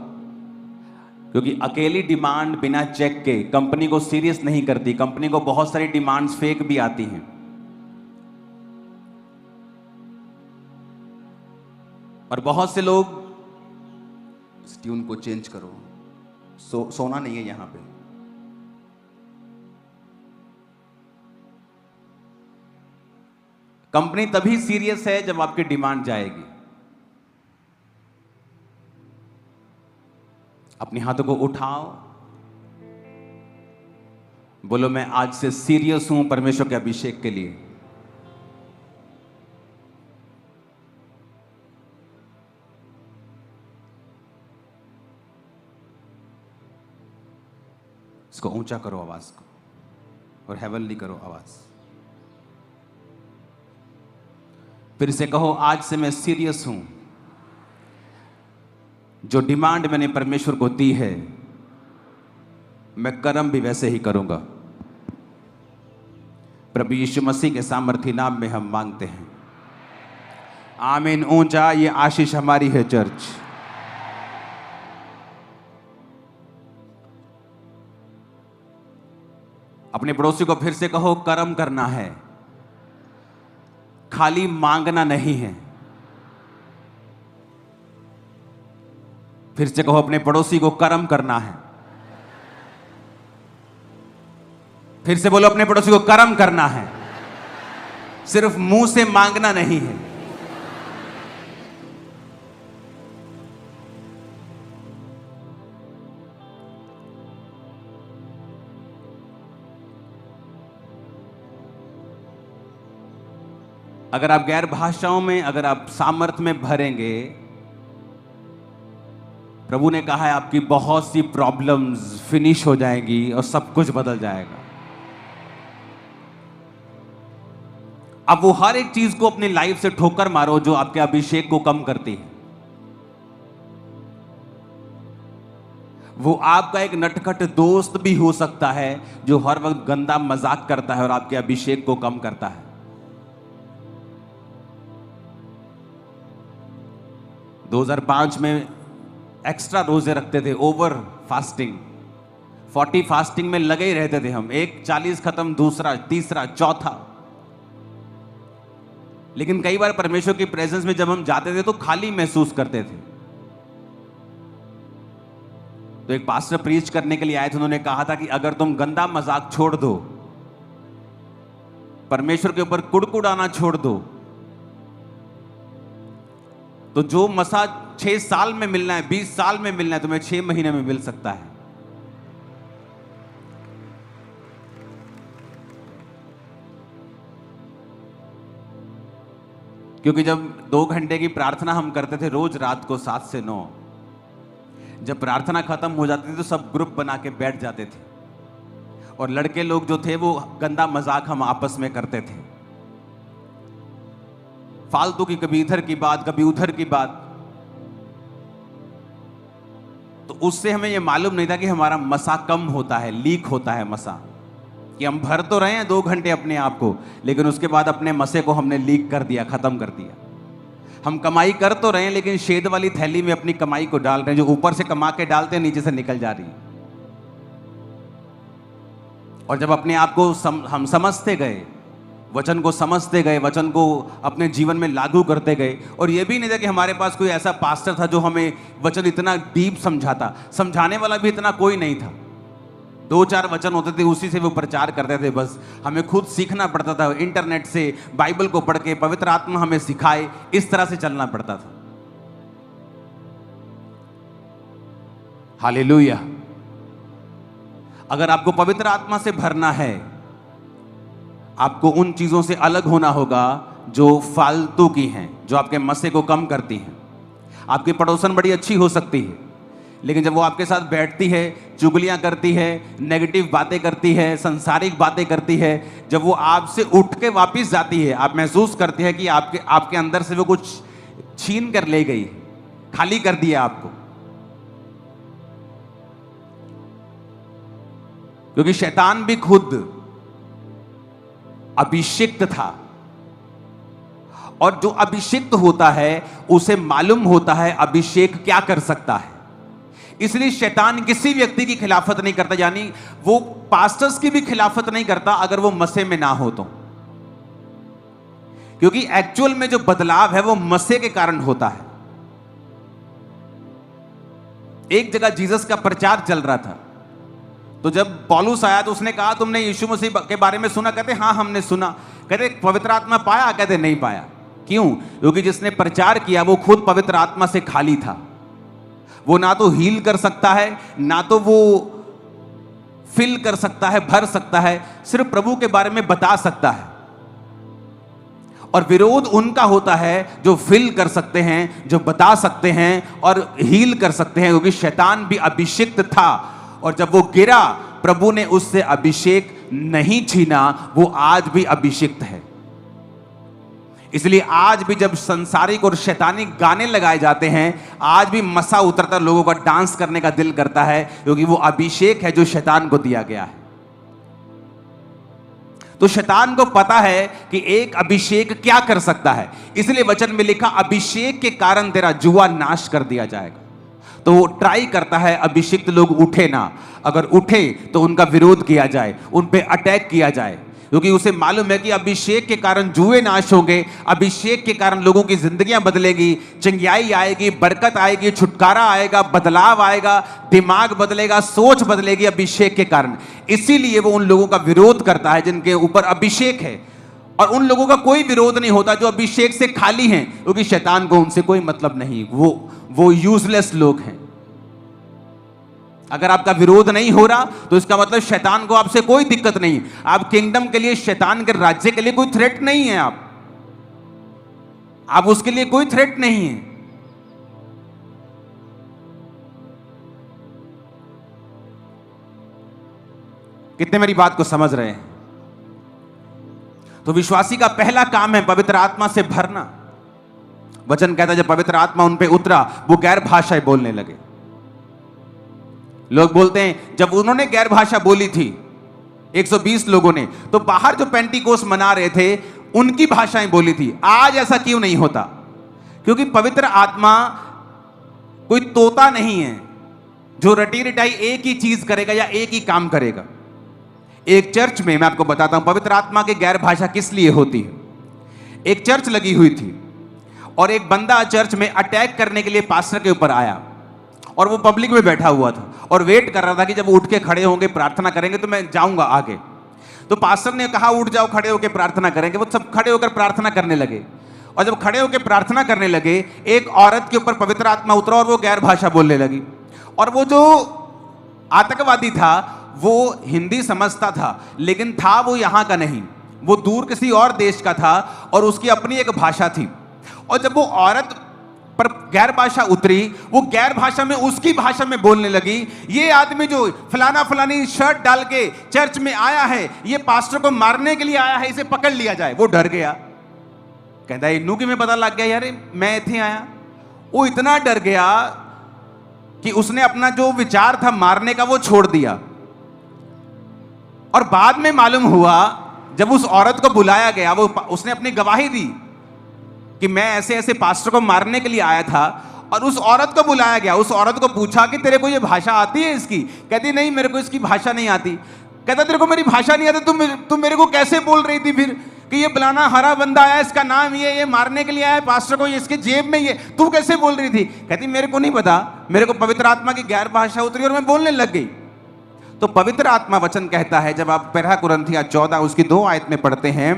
क्योंकि अकेली डिमांड बिना चेक के कंपनी को सीरियस नहीं करती। कंपनी को बहुत सारी डिमांड्स फेक भी आती हैं। और बहुत से लोग, इस ट्यून को चेंज करो, सोना नहीं है यहां पे। कंपनी तभी सीरियस है जब आपकी डिमांड जाएगी। अपने हाथों को उठाओ, बोलो मैं आज से सीरियस हूं परमेश्वर के अभिषेक के लिए। इसको ऊंचा करो आवाज को, और हेवनली करो आवाज। फिर से कहो, आज से मैं सीरियस हूं। जो डिमांड मैंने परमेश्वर को दी है, मैं कर्म भी वैसे ही करूंगा। प्रभु यीशु मसीह के सामर्थी नाम में हम मांगते हैं, आमीन। ऊंचा, ये आशीष हमारी है चर्च। अपने पड़ोसी को फिर से कहो, कर्म करना है, खाली मांगना नहीं है। फिर से कहो अपने पड़ोसी को, कर्म करना है। फिर से बोलो अपने पड़ोसी को, कर्म करना है, सिर्फ मुंह से मांगना नहीं है। अगर आप गैर भाषाओं में, अगर आप सामर्थ में भरेंगे, प्रभु ने कहा है आपकी बहुत सी प्रॉब्लम्स फिनिश हो जाएंगी और सब कुछ बदल जाएगा। अब वो हर एक चीज को अपनी लाइफ से ठोकर मारो जो आपके अभिषेक को कम करती है। वो आपका एक नटखट दोस्त भी हो सकता है जो हर वक्त गंदा मजाक करता है और आपके अभिषेक को कम करता है। 2005 में एक्स्ट्रा रोजे रखते थे, ओवर फास्टिंग, 40 फास्टिंग में लगे ही रहते थे हम। एक 40 खत्म, दूसरा, तीसरा, चौथा। लेकिन कई बार परमेश्वर की प्रेजेंस में जब हम जाते थे तो खाली महसूस करते थे। तो एक पास्टर प्रीच करने के लिए आए थे, उन्होंने कहा था कि अगर तुम गंदा मजाक छोड़ दो, परमेश्वर के ऊपर कुड़कुड़ाना छोड़ दो, तो जो मसा 6 साल में मिलना है, 20 साल में मिलना है, तुम्हें 6 महीने में मिल सकता है। क्योंकि जब 2 घंटे की प्रार्थना हम करते थे रोज रात को 7 से 9, जब प्रार्थना खत्म हो जाती थी तो सब ग्रुप बना के बैठ जाते थे, और लड़के लोग जो थे वो गंदा मजाक हम आपस में करते थे, फालतू की, कभी इधर की बात, कभी उधर की बात। तो उससे हमें यह मालूम नहीं था कि हमारा मसा कम होता है, लीक होता है मसा, कि हम भर तो रहे हैं 2 घंटे अपने आप को, लेकिन उसके बाद अपने मसे को हमने लीक कर दिया, खत्म कर दिया। हम कमाई कर तो रहे हैं लेकिन शेद वाली थैली में अपनी कमाई को डाल रहे हैं, जो ऊपर से कमा के डालते हैं नीचे से निकल जा रही है। और जब अपने आप को हम समझते गए, वचन को समझते गए, वचन को अपने जीवन में लागू करते गए, और यह भी नहीं था कि हमारे पास कोई ऐसा पास्टर था जो हमें वचन इतना डीप समझाता, समझाने वाला भी इतना कोई नहीं था। 2-4 वचन होते थे, उसी से वो प्रचार करते थे। बस हमें खुद सीखना पड़ता था, इंटरनेट से, बाइबल को पढ़ के, पवित्र आत्मा हमें सिखाए, इस तरह से चलना पड़ता था। हालेलुया। अगर आपको पवित्र आत्मा से भरना है, आपको उन चीजों से अलग होना होगा जो फालतू की हैं, जो आपके मसे को कम करती हैं। आपकी पड़ोसन बड़ी अच्छी हो सकती है, लेकिन जब वो आपके साथ बैठती है, चुगलियां करती है, नेगेटिव बातें करती है, संसारिक बातें करती है, जब वो आपसे उठ के वापस जाती है, आप महसूस करते हैं कि आपके अंदर से वो कुछ छीन कर ले गई, खाली कर दिया आपको। क्योंकि शैतान भी खुद अभिषिक्त था, और जो अभिषिक्त होता है उसे मालूम होता है अभिषेक क्या कर सकता है। इसलिए शैतान किसी व्यक्ति की खिलाफत नहीं करता, यानी वो पास्टर्स की भी खिलाफत नहीं करता अगर वो मसे में ना हो तो, क्योंकि एक्चुअल में जो बदलाव है वो मसे के कारण होता है। एक जगह जीसस का प्रचार चल रहा था, तो जब पौलुस आया तो उसने कहा तुमने यीशु मसीह के बारे में सुना? कहते हाँ हमने सुना, कहते पवित्र आत्मा पाया? कहते नहीं पाया। क्यों? क्योंकि जिसने प्रचार किया वो खुद पवित्र आत्मा से खाली था। वो ना तो हील कर सकता है, ना तो वो फिल कर सकता है, भर सकता है, सिर्फ प्रभु के बारे में बता सकता है। और विरोध उनका होता है जो फिल कर सकते हैं, जो बता सकते हैं और हील कर सकते हैं, क्योंकि शैतान भी अभिषिक्त था और जब वो गिरा प्रभु ने उससे अभिषेक नहीं छीना, वो आज भी अभिषिक्त है। इसलिए आज भी जब संसारिक और शैतानी गाने लगाए जाते हैं, आज भी मसा उतरता लोगों का डांस करने का दिल करता है, क्योंकि वो अभिषेक है जो शैतान को दिया गया है। तो शैतान को पता है कि एक अभिषेक क्या कर सकता है, इसलिए वचन में लिखा अभिषेक के कारण तेरा जुआ नाश कर दिया जाएगा। तो वो ट्राई करता है अभिषिक्त लोग उठे ना, अगर उठे तो उनका विरोध किया जाए, उन पे अटैक किया जाए, क्योंकि उसे मालूम है कि अभिषेक के कारण जुए नाश होंगे, अभिषेक के कारण लोगों की जिंदगियां बदलेगी, चंगियाई आएगी, बरकत आएगी, छुटकारा आएगा, बदलाव आएगा, दिमाग बदलेगा, सोच बदलेगी अभिषेक के कारण। इसीलिए वो उन लोगों का विरोध करता है जिनके ऊपर अभिषेक है, और उन लोगों का कोई विरोध नहीं होता जो अभिषेक से खाली हैं, क्योंकि शैतान को उनसे कोई मतलब नहीं, वो यूजलेस लोग हैं। अगर आपका विरोध नहीं हो रहा तो इसका मतलब शैतान को आपसे कोई दिक्कत नहीं। आप किंगडम के लिए, शैतान के राज्य के लिए कोई थ्रेट नहीं है। आप उसके लिए कोई थ्रेट नहीं है। कितने मेरी बात को समझ रहे हैं? तो विश्वासी का पहला काम है पवित्र आत्मा से भरना। वचन कहता है जब पवित्र आत्मा उन पे उतरा वो गैर भाषाएं बोलने लगे। लोग बोलते हैं जब उन्होंने गैर भाषा बोली थी 120 लोगों ने, तो बाहर जो पेंटिकोस मना रहे थे उनकी भाषाएं बोली थी। आज ऐसा क्यों नहीं होता? क्योंकि पवित्र आत्मा कोई तोता नहीं है जो रटी रटाई एक ही चीज करेगा या एक ही काम करेगा। एक चर्च में मैं आपको बताता हूं पवित्र आत्मा की गैर भाषा किस लिए होती है। एक चर्च लगी हुई थी और एक बंदा चर्च में अटैक करने के लिए पास्टर के ऊपर आया, और वो पब्लिक में बैठा हुआ था और वेट कर रहा था कि जब वो उठ के खड़े होंगे प्रार्थना करेंगे तो मैं जाऊंगा आगे। तो पास्टर ने कहा उठ जाओ, खड़े होकर प्रार्थना करेंगे। वो सब खड़े होकर प्रार्थना करने लगे, और जब खड़े होकर प्रार्थना करने लगे एक औरत के ऊपर पवित्र आत्मा उतरा और वो गैर भाषा बोलने लगी। और वो जो आतंकवादी था वो हिंदी समझता था, लेकिन था वो यहां का नहीं, वो दूर किसी और देश का था और उसकी अपनी एक भाषा थी। और जब वो औरत पर गैर भाषा उतरी, वो गैर भाषा में उसकी भाषा में बोलने लगी। ये आदमी जो फलाना फलानी शर्ट डाल के चर्च में आया है, ये पास्टर को मारने के लिए आया है, इसे पकड़ लिया जाए। वो डर गया, कहता है इन्नू कि मैं पता लग गया यार मैं इतने आया। वो इतना डर गया कि उसने अपना जो विचार था मारने का वो छोड़ दिया। और बाद में मालूम हुआ जब उस औरत को बुलाया गया, वो उसने अपनी गवाही दी कि मैं ऐसे ऐसे पास्टर को मारने के लिए आया था। और उस औरत को बुलाया गया, उस औरत को पूछा कि तेरे को ये भाषा आती है इसकी? कहती नहीं मेरे को इसकी भाषा नहीं आती। कहता तेरे को मेरी भाषा नहीं आती, तुम मेरे को कैसे बोल रही थी फिर कि ये फलाना हरा बंदा आया, इसका नाम ये मारने के लिए आया पास्टर को, ये इसके जेब में ये, तू कैसे बोल रही थी? कहती मेरे को नहीं पता, मेरे को पवित्र आत्मा की गैर भाषा उतरी और मैं बोलने लग गई। तो पवित्र आत्मा वचन कहता है जब आप 1 कुरिन्थियों 14 उसकी 2 आयत में पढ़ते हैं,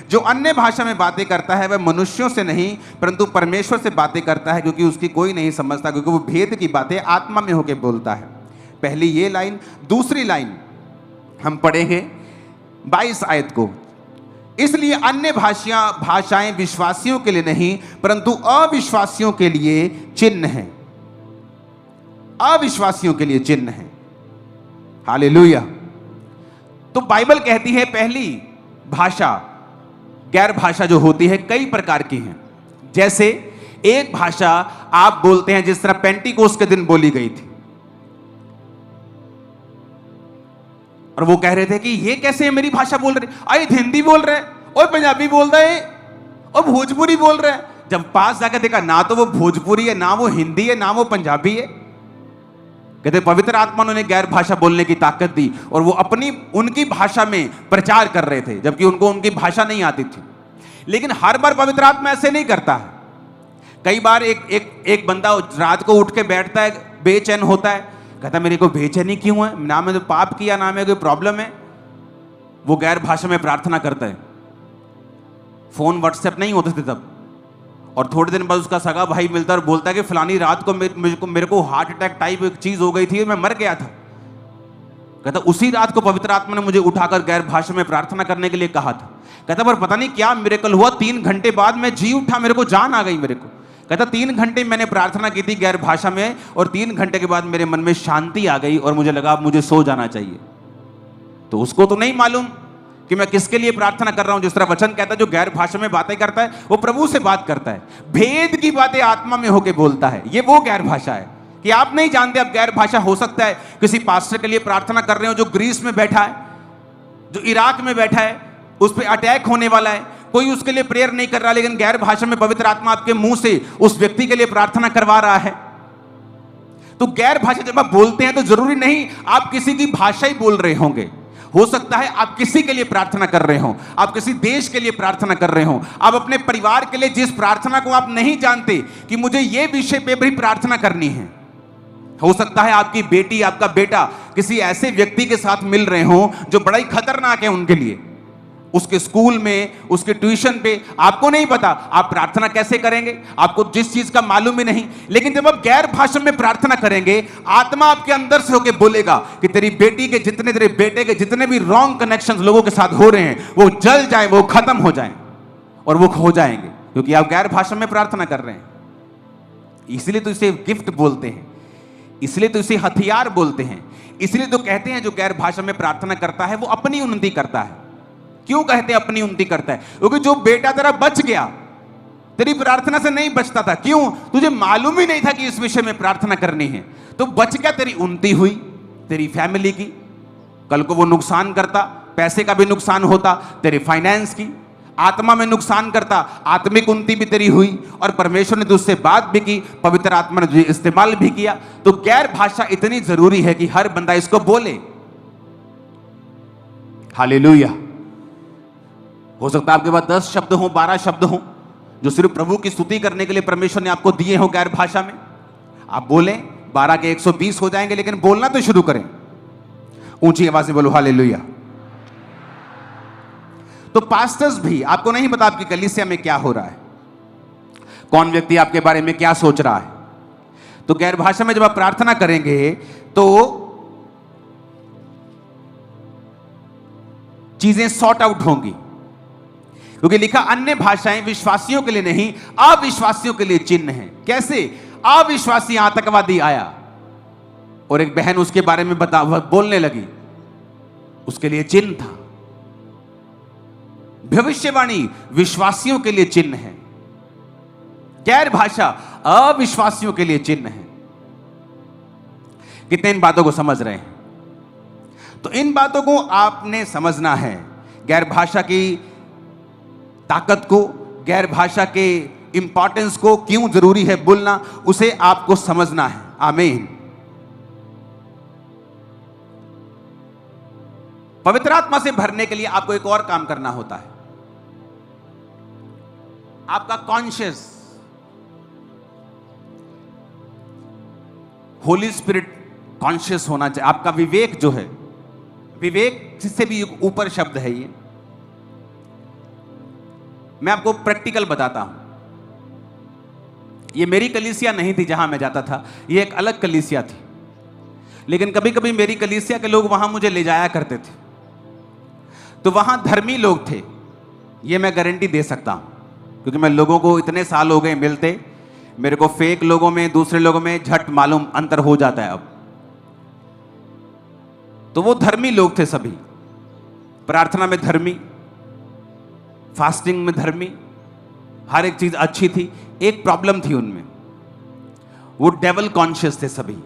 जो अन्य भाषा में बातें करता है वह मनुष्यों से नहीं परंतु परमेश्वर से बातें करता है, क्योंकि उसकी कोई नहीं समझता, क्योंकि वो भेद की बातें आत्मा में होकर बोलता है। पहली ये लाइन। दूसरी लाइन हम पढ़ेंगे 22 आयत को। इसलिए अन्य भाषाएं विश्वासियों के लिए नहीं परंतु अविश्वासियों के लिए चिन्ह है। अविश्वासियों के लिए चिन्ह है। हालेलुया। तो बाइबल कहती है पहली भाषा, गैर भाषा जो होती है कई प्रकार की हैं। जैसे एक भाषा आप बोलते हैं जिस तरह पेंटिकोस के दिन बोली गई थी, और वो कह रहे थे कि ये कैसे मेरी भाषा बोल रहे, अरे हिंदी बोल रहे और पंजाबी बोल रहे और भोजपुरी बोल रहे। जब पास जाकर देखा ना तो वो भोजपुरी है, ना वो हिंदी है, ना वो पंजाबी है। कहते पवित्र आत्मा उन्हें गैर भाषा बोलने की ताकत दी और वो उनकी भाषा में प्रचार कर रहे थे, जबकि उनको उनकी भाषा नहीं आती थी। लेकिन हर बार पवित्र आत्मा ऐसे नहीं करता है। कई बार एक बंदा रात को उठ के बैठता है, बेचैन होता है, कहता मेरे को बेचैनी क्यों है, ना मैं तो पाप किया, ना मैं कोई प्रॉब्लम है। वो गैर भाषा में प्रार्थना करता है, फोन व्हाट्सएप नहीं होते थे तब। और थोड़े दिन बाद उसका सगा भाई मिलता और बोलता है कि फलानी रात को मेरे को हार्ट अटैक टाइप एक चीज हो गई थी, मैं मर गया था। कहता उसी रात को पवित्र आत्मा ने मुझे उठाकर गैर भाषा में प्रार्थना करने के लिए कहा था। कहता पर पता नहीं क्या मिरेकल हुआ, 3 घंटे बाद मैं जी उठा, मेरे को जान आ गई मेरे को। कहता 3 घंटे मैंने प्रार्थना की थी गैर भाषा में, और 3 घंटे के बाद मेरे मन में शांति आ गई और मुझे लगा अब मुझे सो जाना चाहिए। तो उसको तो नहीं मालूम कि मैं किसके लिए प्रार्थना कर रहा हूं। जिस तरह वचन कहता है जो गैर भाषा में बातें करता है वो प्रभु से बात करता है, भेद की बातें आत्मा में होकर बोलता है। ये वो गैर भाषा है कि आप नहीं जानते। अब गैर भाषा हो सकता है किसी पास्टर के लिए प्रार्थना कर रहे हो जो ग्रीस में बैठा है, जो इराक में बैठा है, उस पर अटैक होने वाला है, कोई उसके लिए प्रेयर नहीं कर रहा, लेकिन गैर भाषा में पवित्र आत्मा आपके मुंह से उस व्यक्ति के लिए प्रार्थना करवा रहा है। तो गैर भाषा जब आप बोलते हैं तो जरूरी नहीं आप किसी की भाषा ही बोल रहे होंगे। हो सकता है आप किसी के लिए प्रार्थना कर रहे हो, आप किसी देश के लिए प्रार्थना कर रहे हो, आप अपने परिवार के लिए जिस प्रार्थना को आप नहीं जानते कि मुझे यह विषय पे भी प्रार्थना करनी है। हो सकता है आपकी बेटी, आपका बेटा किसी ऐसे व्यक्ति के साथ मिल रहे हो जो बड़ा ही खतरनाक है उनके लिए, उसके स्कूल में, उसके ट्यूशन पे, आपको नहीं पता आप प्रार्थना कैसे करेंगे, आपको जिस चीज का मालूम ही नहीं। लेकिन जब आप गैर भाषा में प्रार्थना करेंगे, आत्मा आपके अंदर से होकर बोलेगा कि तेरी बेटी के जितने, तेरे बेटे के जितने भी रॉन्ग कनेक्शंस लोगों के साथ हो रहे हैं वो जल जाए, वो खत्म हो जाए और वो खो जाएंगे, क्योंकि आप गैर भाषा में प्रार्थना कर रहे हैं। इसलिए तो इसे गिफ्ट बोलते हैं, इसलिए तो इसे हथियार बोलते हैं, इसलिए तो कहते हैं जो गैर भाषा में प्रार्थना करता है वो अपनी उन्नति करता है। क्यों कहते हैं अपनी उन्नति करता है? क्योंकि जो बेटा तेरा बच गया, तेरी प्रार्थना से नहीं बचता था, क्यों? तुझे मालूम ही नहीं था कि इस विषय में प्रार्थना करनी है, तो बच गया, तेरी उन्नति हुई, तेरी फैमिली की। कल को वो नुकसान करता, पैसे का भी नुकसान होता, तेरे फाइनेंस की, आत्मा में नुकसान करता, आत्मिक उन्नति भी तेरी हुई, और परमेश्वर ने तुझसे बात भी की, पवित्र आत्मा ने तुझे इस्तेमाल भी किया। तो गैर भाषा इतनी जरूरी है कि हर बंदा इसको बोले। हालेलुया। हो सकता है आपके पास 10 शब्द हो, 12 शब्द हो, जो सिर्फ प्रभु की स्तुति करने के लिए परमेश्वर ने आपको दिए हो गैर भाषा में। आप बोलें, 12 के 120 हो जाएंगे, लेकिन बोलना तो शुरू करें। ऊंची आवाज में बोलो हालेलुया। तो पास्टर्स भी, आपको नहीं पता आपकी कलीसिया में क्या हो रहा है, कौन व्यक्ति आपके बारे में क्या सोच रहा है। तो गैर भाषा में जब आप प्रार्थना करेंगे तो चीजें सॉर्ट आउट होंगी, क्योंकि लिखा अन्य भाषाएं विश्वासियों के लिए नहीं, अविश्वासियों के लिए चिन्ह है। कैसे? अविश्वासी आतंकवादी आया और एक बहन उसके बारे में बोलने लगी, उसके लिए चिन्ह था। भविष्यवाणी विश्वासियों के लिए चिन्ह है, गैर भाषा अविश्वासियों के लिए चिन्ह है। कितने इन बातों को समझ रहे हैं? तो इन बातों को आपने समझना है, गैर भाषा की ताकत को, गैर भाषा के इंपॉर्टेंस को, क्यों जरूरी है बोलना, उसे आपको समझना है। आमीन। पवित्र आत्मा से भरने के लिए आपको एक और काम करना होता है। आपका कॉन्शियस, होली स्पिरिट कॉन्शियस होना चाहिए। आपका विवेक जो है, विवेक जिससे भी ऊपर शब्द है ये, मैं आपको प्रैक्टिकल बताता हूं। ये मेरी कलीसिया नहीं थी जहां मैं जाता था, ये एक अलग कलीसिया थी, लेकिन कभी कभी मेरी कलीसिया के लोग वहां मुझे ले जाया करते थे। तो वहां धर्मी लोग थे, ये मैं गारंटी दे सकता हूं, क्योंकि मैं लोगों को इतने साल हो गए मिलते, मेरे को फेक लोगों में, दूसरे लोगों में झट मालूम अंतर हो जाता है अब। तो वो धर्मी लोग थे सभी, प्रार्थना में धर्मी, फास्टिंग में धर्मी, हर एक चीज अच्छी थी। एक प्रॉब्लम थी उनमें, वो डेवल कॉन्शियस थे सभी।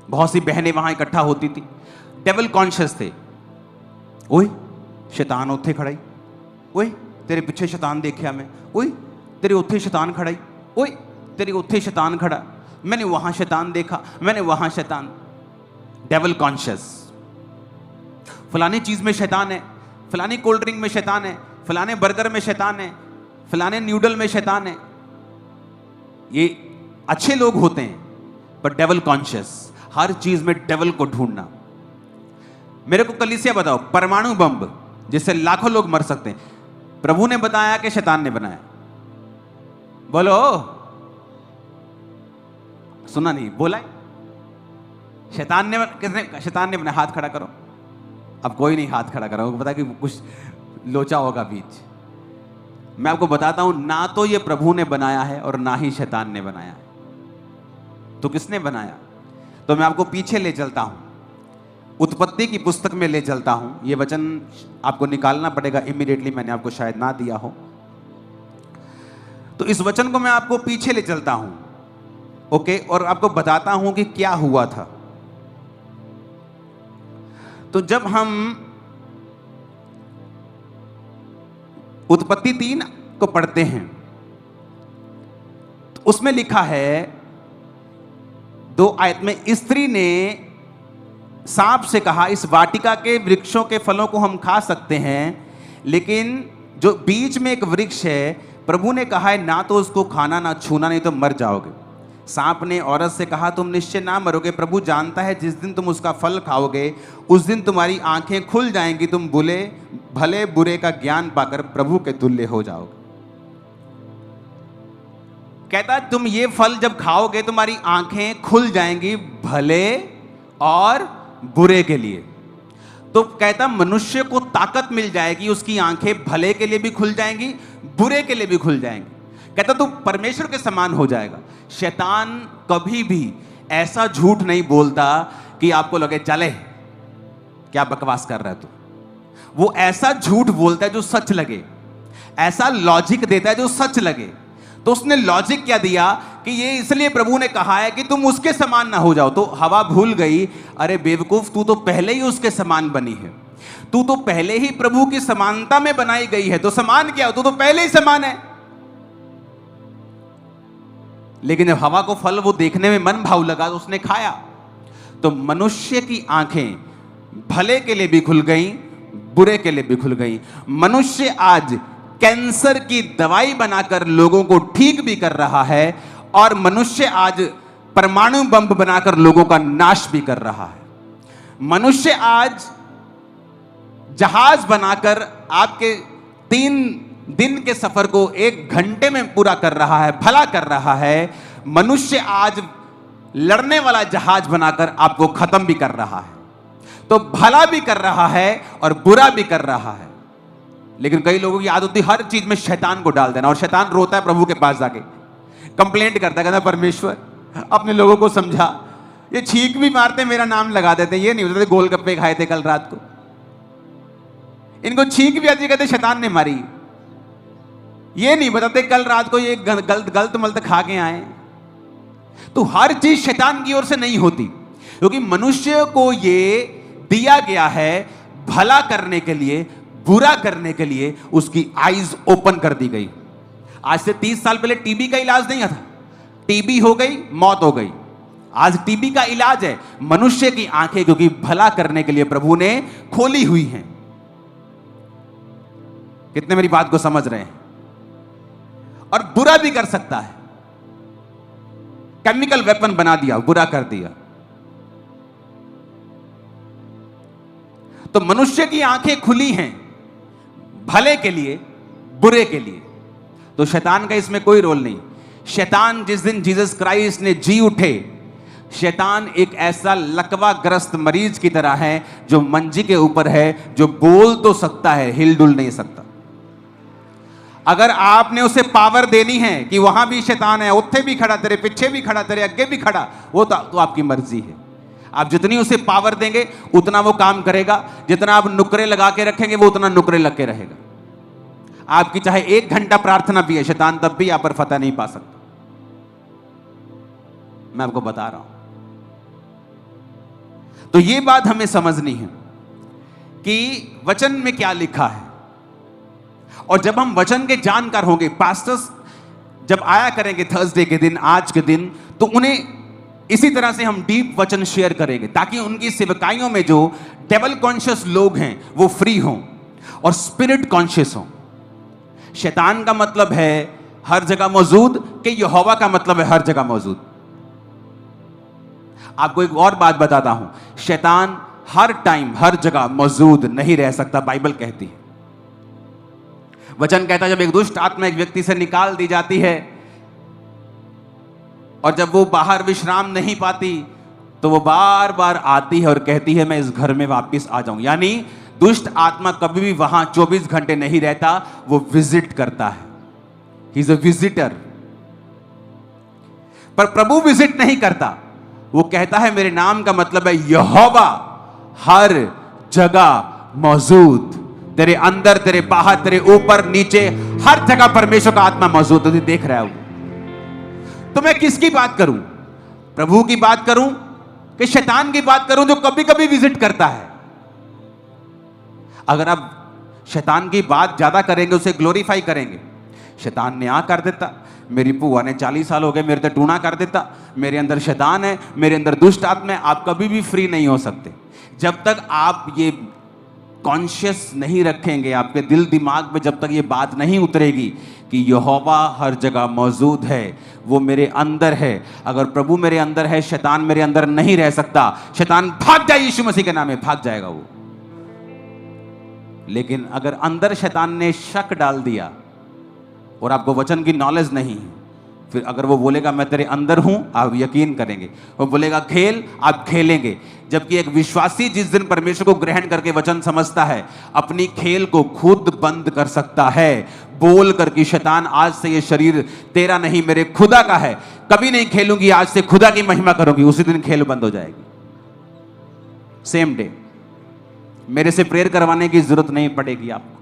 बहुत सी बहनें वहां इकट्ठा होती थी, डेवल कॉन्शियस थे। ओए शैतान उत्थे खड़ाई, ओए तेरे पीछे शैतान देखा मैं, ओए तेरे उत्थे शैतान खड़ाई, ओए तेरे उत्थे शैतान खड़ा, मैंने वहां शैतान देखा, मैंने वहां शैतान। डेवल कॉन्शियस, फलानी चीज में शैतान है, फलानी कोल्ड ड्रिंक में शैतान है, फलाने बर्गर में शैतान है, फलाने न्यूडल में शैतान है। ये अच्छे लोग होते हैं, पर डेवल कॉन्शियस, हर चीज में डेवल को ढूंढना। मेरे को कलीसिया बताओ, परमाणु बम जिससे लाखों लोग मर सकते हैं, प्रभु ने बताया कि शैतान ने बनाया? बोलो, सुना नहीं, बोला शैतान ने, किसने? शैतान ने बनाया। हाथ खड़ा करो। अब कोई नहीं हाथ खड़ा करो, पता कि कुछ लोचा होगा बीच। मैं आपको बताता हूं, ना तो ये प्रभु ने बनाया है और ना ही शैतान ने बनाया है। तो किसने बनाया? तो मैं आपको पीछे ले चलता हूं, उत्पत्ति की पुस्तक में ले चलता हूं। ये वचन आपको निकालना पड़ेगा इमीडिएटली, मैंने आपको शायद ना दिया हो। तो इस वचन को मैं आपको पीछे ले चलता हूं, ओके, और आपको बताता हूं कि क्या हुआ था। तो जब हम उत्पत्ति 3 को पढ़ते हैं तो उसमें लिखा है 2 आयत में, स्त्री ने सांप से कहा, इस वाटिका के वृक्षों के फलों को हम खा सकते हैं, लेकिन जो बीच में एक वृक्ष है, प्रभु ने कहा है ना तो उसको खाना ना छूना, नहीं तो मर जाओगे। सांप ने औरत से कहा, तुम निश्चय ना मरोगे, प्रभु जानता है जिस दिन तुम उसका फल खाओगे उस दिन तुम्हारी आंखें खुल जाएंगी, तुम भले बुरे का ज्ञान पाकर प्रभु के तुल्य हो जाओगे। कहता तुम ये फल जब खाओगे तुम्हारी आंखें खुल जाएंगी भले और बुरे के लिए। तो कहता मनुष्य को ताकत मिल जाएगी, उसकी आंखें भले के लिए भी खुल जाएंगी, बुरे के लिए भी खुल जाएंगी। कहता तू परमेश्वर के समान हो जाएगा। शैतान कभी भी ऐसा झूठ नहीं बोलता कि आपको लगे चले क्या बकवास कर रहा है तू। वो ऐसा झूठ बोलता है जो सच लगे, ऐसा लॉजिक देता है जो सच लगे। तो उसने लॉजिक क्या दिया कि ये इसलिए प्रभु ने कहा है कि तुम उसके समान ना हो जाओ। तो हवा भूल गई, अरे बेवकूफ, तू तो पहले ही उसके समान बनी है, तू तो पहले ही प्रभु की समानता में बनाई गई है, तो समान क्या हो, तू तो पहले ही समान है। लेकिन जब हवा को फल वो देखने में मन भाव लगा तो उसने खाया, तो मनुष्य की आंखें भले के लिए भी खुल गई, बुरे के लिए भी खुल गई। मनुष्य आज कैंसर की दवाई बनाकर लोगों को ठीक भी कर रहा है, और मनुष्य आज परमाणु बम बनाकर लोगों का नाश भी कर रहा है। मनुष्य आज जहाज बनाकर आपके 3 दिन के सफर को 1 घंटे में पूरा कर रहा है, भला कर रहा है। मनुष्य आज लड़ने वाला जहाज बनाकर आपको खत्म भी कर रहा है। तो भला भी कर रहा है और बुरा भी कर रहा है। लेकिन कई लोगों की आदत होती है हर चीज में शैतान को डाल देना, और शैतान रोता है प्रभु के पास जाके, कंप्लेंट करता है, कहता परमेश्वर अपने लोगों को समझा, ये छींक भी मारते मेरा नाम लगा देते, ये नहीं बताते गोलगप्पे खाए थे कल रात को, इनको छींक भी आती, कहते शैतान ने मारी। ये नहीं बताते कल रात को ये गलत मलत खा के आए। तो हर चीज शैतान की ओर से नहीं होती, क्योंकि मनुष्य को ये दिया गया है भला करने के लिए, बुरा करने के लिए उसकी आईज ओपन कर दी गई। आज से 30 साल पहले टीबी का इलाज नहीं था, टीबी हो गई मौत हो गई। आज टीबी का इलाज है मनुष्य की आंखें, क्योंकि भला करने के लिए प्रभु ने खोली हुई हैं। कितने मेरी बात को समझ रहे हैं? और बुरा भी कर सकता है, केमिकल वेपन बना दिया, बुरा कर दिया। तो मनुष्य की आंखें खुली हैं भले के लिए, बुरे के लिए। तो शैतान का इसमें कोई रोल नहीं। शैतान जिस दिन जीसस क्राइस्ट ने जी उठे, शैतान एक ऐसा लकवाग्रस्त मरीज की तरह है जो मंजी के ऊपर है, जो बोल तो सकता है, हिलडुल नहीं सकता। अगर आपने उसे पावर देनी है कि वहां भी शैतान है, उत्थे भी खड़ा, तेरे पीछे भी खड़ा, तेरे आगे भी खड़ा, वो तो आपकी मर्जी है। आप जितनी उसे पावर देंगे उतना वो काम करेगा, जितना आप नुकरे लगा के रखेंगे वो उतना नुकरे लग के रहेगा। आपकी चाहे 1 घंटा प्रार्थना भी है, शैतान तब भी आप पर फतह नहीं पा सकता। मैं आपको बता रहा हूं। तो ये बात हमें समझनी है कि वचन में क्या लिखा है। और जब हम वचन के जानकार होंगे, पास्टर्स जब आया करेंगे थर्सडे के दिन, आज के दिन, तो उन्हें इसी तरह से हम डीप वचन शेयर करेंगे, ताकि उनकी सेवकाइयों में जो डेवल कॉन्शियस लोग हैं वो फ्री हों और स्पिरिट कॉन्शियस हों। शैतान का मतलब है हर जगह मौजूद, कि यहोवा का मतलब है हर जगह मौजूद। आपको एक और बात बताता हूं, शैतान हर टाइम हर जगह मौजूद नहीं रह सकता, बाइबल कहती है। वचन कहता है जब एक दुष्ट आत्मा एक व्यक्ति से निकाल दी जाती है और जब वो बाहर विश्राम नहीं पाती तो वो बार बार आती है और कहती है मैं इस घर में वापस आ जाऊं। यानी दुष्ट आत्मा कभी भी वहां 24 घंटे नहीं रहता, वो विजिट करता है। He is a visitor. पर प्रभु विजिट नहीं करता, वो कहता है मेरे नाम का मतलब है यहोवा हर जगह मौजूद, तेरे अंदर तेरे बाहर तेरे ऊपर नीचे हर जगह परमेश्वर का आत्मा मौजूद है। देख रहा हूं तो मैं किसकी बात करूं, प्रभु की बात करूं कि शैतान की बात करूं जो कभी कभी विजिट करता है। अगर आप शैतान की बात ज्यादा करेंगे, उसे ग्लोरीफाई करेंगे, शैतान ने आ कर देता, मेरी बुआ ने 40 साल हो गए मेरे तो टूना कर देता, मेरे अंदर शैतान है, मेरे अंदर दुष्ट आत्मा है, आप कभी भी फ्री नहीं हो सकते। जब तक आप ये कॉन्शियस नहीं रखेंगे, आपके दिल दिमाग में जब तक ये बात नहीं उतरेगी कि यहोवा हर जगह मौजूद है, वो मेरे अंदर है, अगर प्रभु मेरे अंदर है शैतान मेरे अंदर नहीं रह सकता। शैतान भाग जाए यीशु मसीह के नाम में, भाग जाएगा वो। लेकिन अगर अंदर शैतान ने शक डाल दिया और आपको वचन की नॉलेज नहीं है, फिर अगर वो बोलेगा मैं तेरे अंदर हूं, आप यकीन करेंगे। वो बोलेगा खेल, आप खेलेंगे। जबकि एक विश्वासी जिस दिन परमेश्वर को ग्रहण करके वचन समझता है, अपनी खेल को खुद बंद कर सकता है, बोल कर कि शैतान आज से ये शरीर तेरा नहीं मेरे खुदा का है, कभी नहीं खेलूंगी, आज से खुदा की महिमा करूंगी। उसी दिन खेल बंद हो जाएगी, सेम डे। मेरे से प्रेयर करवाने की जरूरत नहीं पड़ेगी आपको।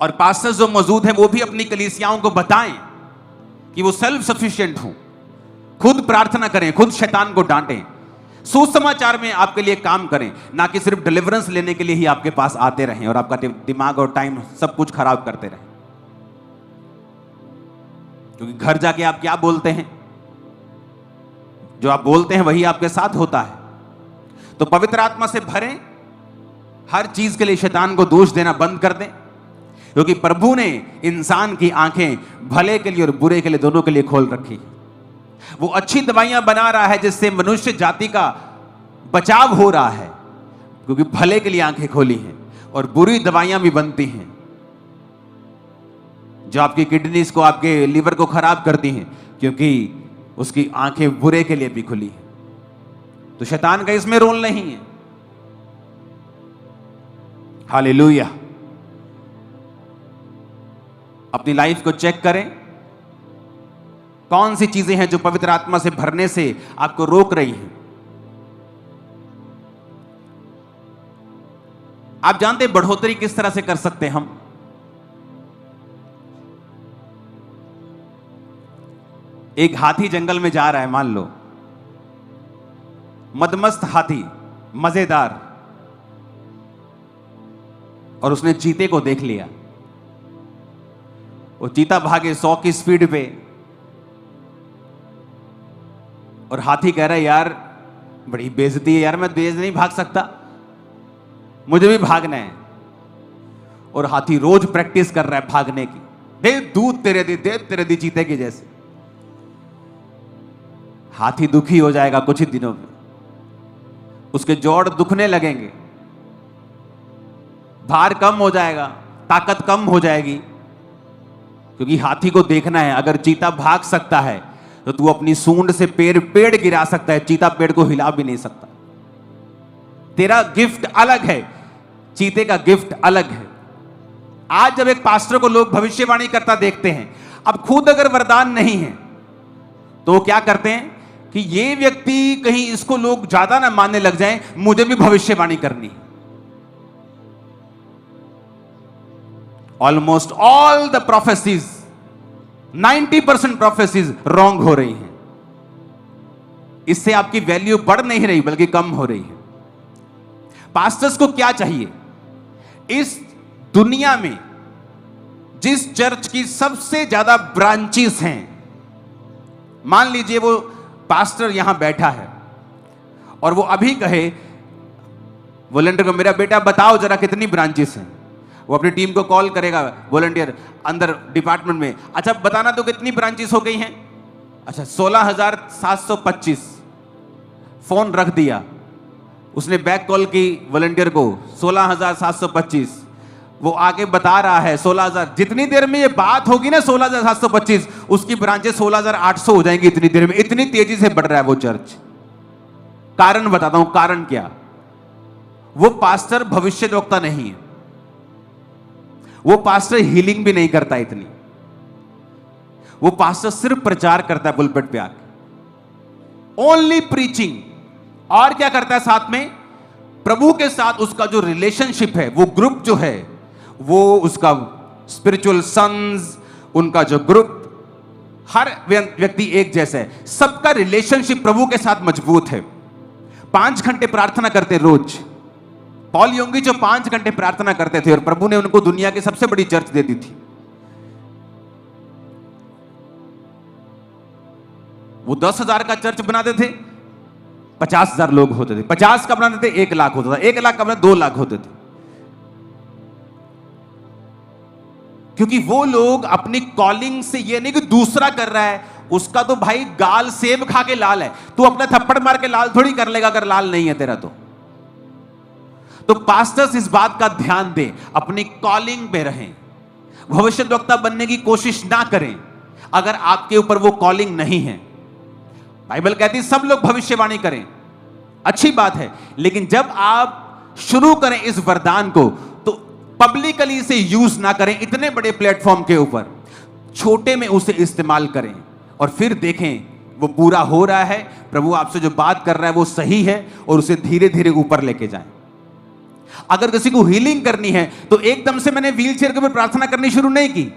और पास्टर्स जो मौजूद हैं वो भी अपनी कलीसियाओं को बताएं कि वो सेल्फ सफिशिएंट हो, खुद प्रार्थना करें, खुद शैतान को डांटें, सुसमाचार में आपके लिए काम करें, ना कि सिर्फ डिलीवरेंस लेने के लिए ही आपके पास आते रहें और आपका दिमाग और टाइम सब कुछ खराब करते रहें। क्योंकि घर जाके आप क्या बोलते हैं, जो आप बोलते हैं वही आपके साथ होता है। तो पवित्र आत्मा से भरें, हर चीज के लिए शैतान को दोष देना बंद कर दें, क्योंकि प्रभु ने इंसान की आंखें भले के लिए और बुरे के लिए दोनों के लिए खोल रखी। वो अच्छी दवाइयां बना रहा है जिससे मनुष्य जाति का बचाव हो रहा है, क्योंकि भले के लिए आंखें खोली हैं, और बुरी दवाइयां भी बनती हैं जो आपकी किडनीज को, आपके लीवर को खराब करती हैं, क्योंकि उसकी आंखें बुरे के लिए भी खुली हैं। तो शैतान का इसमें रोल नहीं है। हालेलुया। अपनी लाइफ को चेक करें, कौन सी चीजें हैं जो पवित्र आत्मा से भरने से आपको रोक रही हैं। आप जानते हैं बढ़ोतरी किस तरह से कर सकते हैं हम? एक हाथी जंगल में जा रहा है, मान लो मदमस्त हाथी, मजेदार, और उसने चीते को देख लिया। वो चीता भागे 100 की स्पीड पे, और हाथी कह रहा है यार बड़ी बेइज्जती है यार, मैं तेज नहीं भाग सकता, मुझे भी भागना है। और हाथी रोज प्रैक्टिस कर रहा है भागने की, दे दूध तेरे दी, दे तेरे दी, चीते की जैसे। हाथी दुखी हो जाएगा कुछ ही दिनों में, उसके जोड़ दुखने लगेंगे, भार कम हो जाएगा, ताकत कम हो जाएगी, क्योंकि हाथी को देखना है अगर चीता भाग सकता है तो तू अपनी सूंड से पेड़ गिरा सकता है, चीता पेड़ को हिला भी नहीं सकता। तेरा गिफ्ट अलग है, चीते का गिफ्ट अलग है। आज जब एक पास्टर को लोग भविष्यवाणी करता देखते हैं, अब खुद अगर वरदान नहीं है तो वो क्या करते हैं कि ये व्यक्ति कहीं इसको लोग ज्यादा ना मानने लग जाएं, मुझे भी भविष्यवाणी करनी। Almost all the prophecies, 90% prophecies wrong हो रही हैं। इससे आपकी वैल्यू बढ़ नहीं रही बल्कि कम हो रही है। पास्टर्स को क्या चाहिए? इस दुनिया में जिस चर्च की सबसे ज्यादा ब्रांचेस हैं, मान लीजिए वो पास्टर यहां बैठा है और वो अभी कहे वॉलंटियर को, मेरा बेटा बताओ जरा कितनी ब्रांचेस हैं। वो अपनी टीम को कॉल करेगा, वॉलंटियर अंदर डिपार्टमेंट में, अच्छा बताना तो कितनी ब्रांचेस हो गई हैं? अच्छा 16,725। फोन रख दिया, उसने बैक कॉल की वॉलंटियर को 16,725, वो आगे बता रहा है 16,000, जितनी देर में ये बात होगी ना 16,725, उसकी ब्रांचेस 16,800 हो जाएंगी इतनी देर में। इतनी तेजी से बढ़ रहा है वो चर्च। कारण बताता हूं, कारण क्या? वो पास्टर भविष्यद्वक्ता नहीं है, वो पास्टर हीलिंग भी नहीं करता इतनी, वो पास्टर सिर्फ प्रचार करता है पुलपिट पे आके, ओनली प्रीचिंग। और क्या करता है साथ में? प्रभु के साथ उसका जो रिलेशनशिप है, वो ग्रुप जो है, वो उसका स्पिरिचुअल सन्स, उनका जो ग्रुप, हर व्यक्ति एक जैसा है, सबका रिलेशनशिप प्रभु के साथ मजबूत है। 5 घंटे प्रार्थना करते रोज। पॉल योंगी जो 5 घंटे प्रार्थना करते थे और प्रभु ने उनको दुनिया की सबसे बड़ी चर्च दे दी थी। वो 10,000 का चर्च बनाते थे, 50,000 लोग होते थे। 50 का बनाते थे, 1 लाख होता था। 1 लाख का बनाते 2 लाख होते थे। क्योंकि वो लोग अपनी कॉलिंग से ये नहीं कि दूसरा कर रहा है, उसका तो भाई गाल सेब खा के लाल है, तू अपना थप्पड़ मार के लाल थोड़ी कर लेगा अगर लाल नहीं है तेरा। तो पास्टर्स इस बात का ध्यान दें, अपनी कॉलिंग पे रहें, भविष्यद्वक्ता बनने की कोशिश ना करें अगर आपके ऊपर वो कॉलिंग नहीं है। बाइबल कहती है सब लोग भविष्यवाणी करें, अच्छी बात है, लेकिन जब आप शुरू करें इस वरदान को तो पब्लिकली इसे यूज ना करें, इतने बड़े प्लेटफॉर्म के ऊपर छोटे में उसे इस्तेमाल करें और फिर देखें वो पूरा हो रहा है, प्रभु आपसे जो बात कर रहा है वो सही है, और उसे धीरे धीरे ऊपर लेके जाएं। अगर किसी को हीलिंग करनी है तो एकदम से मैंने व्हीलचेयर के ऊपर प्रार्थना करनी शुरू नहीं की।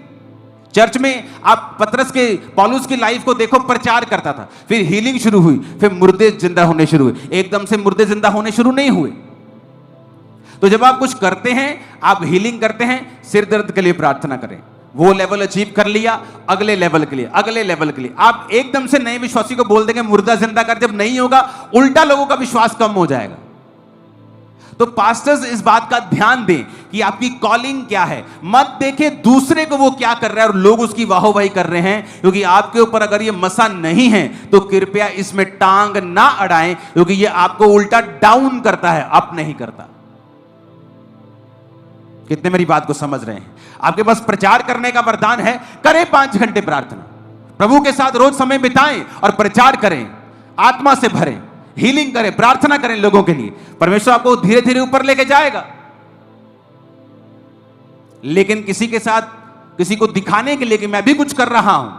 चर्च में आप पतरस के, पौलुस की लाइफ को देखो, प्रचार करता था, फिर हीलिंग शुरू हुई, फिर मुर्दे जिंदा होने शुरू हुए। एकदम से मुर्दे जिंदा होने शुरू नहीं हुए। तो जब आप कुछ करते हैं, आप हीलिंग करते हैं, सिर दर्द के लिए प्रार्थना करें, वो लेवल अचीव कर लिया, अगले लेवल के लिए, अगले लेवल के लिए। आप एकदम से नए विश्वासी को बोल देंगे मुर्दा जिंदा कर, जब नहीं होगा उल्टा लोगों का विश्वास कम हो जाएगा। तो पास्टर्स इस बात का ध्यान दें कि आपकी कॉलिंग क्या है। मत देखें दूसरे को वो क्या कर रहा है और लोग उसकी वाहवाही कर रहे हैं, क्योंकि आपके ऊपर अगर ये मसा नहीं है तो कृपया इसमें टांग ना अड़ाएं, क्योंकि ये आपको उल्टा डाउन करता है, अप नहीं करता। कितने मेरी बात को समझ रहे हैं? आपके पास प्रचार करने का वरदान है, करें 5 घंटे प्रार्थना, प्रभु के साथ रोज समय बिताएं और प्रचार करें, आत्मा से भरें, हीलिंग करें, प्रार्थना करें लोगों के लिए। परमेश्वर आपको धीरे धीरे ऊपर लेके जाएगा। लेकिन किसी के साथ, किसी को दिखाने के लिए कि मैं भी कुछ कर रहा हूं,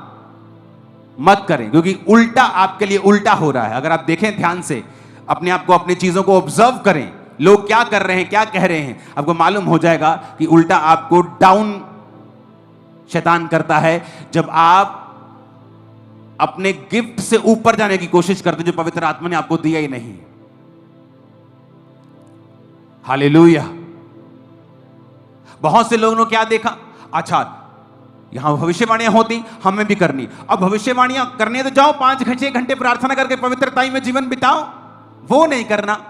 मत करें, क्योंकि उल्टा आपके लिए उल्टा हो रहा है। अगर आप देखें ध्यान से, अपने आप को, अपनी चीजों को ऑब्जर्व करें, लोग क्या कर रहे हैं, क्या कह रहे हैं, आपको मालूम हो जाएगा कि उल्टा आपको डाउन शैतान करता है जब आप अपने गिफ्ट से ऊपर जाने की कोशिश करते जो पवित्र आत्मा ने आपको दिया ही नहीं। हालेलुया। बहुत से लोगों ने क्या देखा, अच्छा यहां भविष्यवाणियां होती, हमें भी करनी, अब भविष्यवाणियां करनी है तो जाओ 5-6 घंटे प्रार्थना करके पवित्रताई में जीवन बिताओ, वो नहीं करना।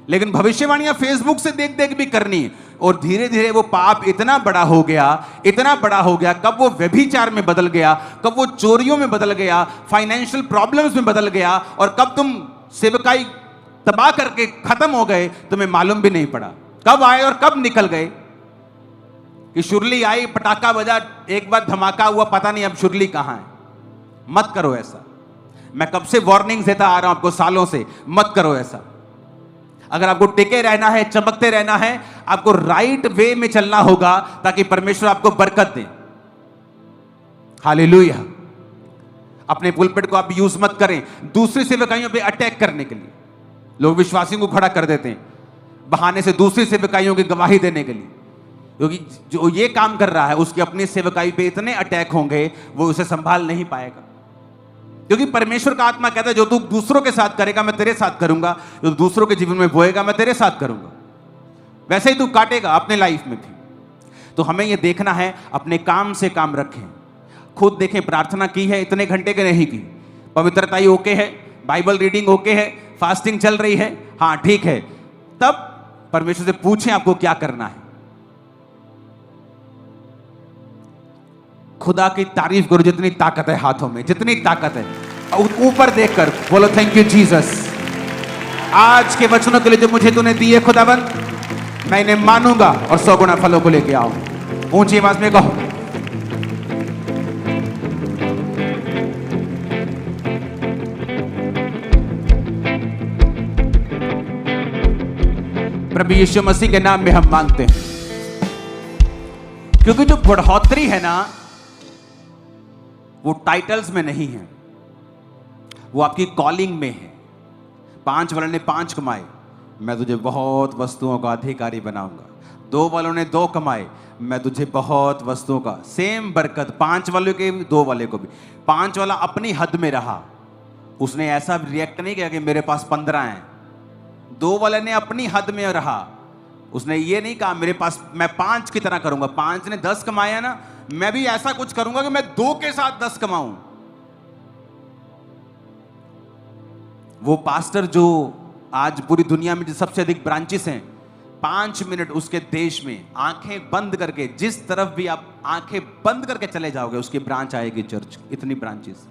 लेकिन भविष्यवाणियां फेसबुक से देख देख भी करनी, और धीरे धीरे वो पाप इतना बड़ा हो गया, इतना बड़ा हो गया, कब वो व्यभिचार में बदल गया, कब वो चोरियों में बदल गया, फाइनेंशियल प्रॉब्लम्स में बदल गया, और कब तुम सेवकाई तबाह करके खत्म हो गए, तुम्हें मालूम भी नहीं पड़ा। कब आए और कब निकल गए। कि शुरली आई, पटाखा बजा, एक बार धमाका हुआ, पता नहीं अब शुरली कहां है। मत करो ऐसा। मैं कब से वार्निंग्स देता आ रहा हूं आपको, सालों से, मत करो ऐसा। अगर आपको टिके रहना है, चमकते रहना है, आपको राइट वे में चलना होगा ताकि परमेश्वर आपको बरकत दे। हालेलुया। अपने पुलपिट को आप यूज मत करें दूसरी सेवकाइयों पे अटैक करने के लिए। लोग विश्वासियों को खड़ा कर देते हैं बहाने से दूसरी सेवकाइयों की गवाही देने के लिए, क्योंकि जो ये काम कर रहा है उसकी अपनी सेवकाई पे इतने अटैक होंगे वो उसे संभाल नहीं पाएगा। क्योंकि परमेश्वर का आत्मा कहता है जो तू दूसरों के साथ करेगा मैं तेरे साथ करूंगा, जो दूसरों के जीवन में बोएगा मैं तेरे साथ करूंगा, वैसे ही तू काटेगा अपने लाइफ में भी। तो हमें यह देखना है, अपने काम से काम रखें, खुद देखें प्रार्थना की है इतने घंटे के नहीं की, पवित्रता ओके है, बाइबल रीडिंग ओके है, फास्टिंग चल रही है, हाँ ठीक है, तब परमेश्वर से पूछें आपको क्या करना है। खुदा की तारीफ करो जितनी ताकत है हाथों में, जितनी ताकत है, ऊपर देखकर बोलो थैंक यू जीसस। आज के वचनों के लिए जो मुझे तूने दिए खुदावन, मैं इन्हें मानूंगा और 100 गुना फलों को लेके आऊं। ऊंची आवाज में कहो। प्रभु यीशु मसीह के नाम में हम मांगते हैं, क्योंकि जो बढ़ोतरी है ना, वो टाइटल्स में नहीं है, वो आपकी कॉलिंग में है। 5 वालों ने 5 कमाए, मैं तुझे बहुत वस्तुओं का अधिकारी बनाऊंगा। 2 वालों ने 2 कमाए, मैं तुझे बहुत वस्तुओं का, सेम बरकत 5 वालों के भी, 2 वाले को भी। 5 वाला अपनी हद में रहा, उसने ऐसा रिएक्ट नहीं किया कि मेरे पास 15 हैं। 2 वाले ने अपनी हद में रहा, उसने ये नहीं कहा मेरे पास, मैं 5 की तरह करूंगा। 5 ने 10 कमाया ना, मैं भी ऐसा कुछ करूंगा कि मैं 2 के साथ 10 कमाऊं। वो पास्टर जो आज पूरी दुनिया में जो सबसे अधिक ब्रांचेस हैं, 5 मिनट उसके देश में आंखें बंद करके, जिस तरफ भी आप आंखें बंद करके चले जाओगे उसकी ब्रांच आएगी चर्च। इतनी ब्रांचेस।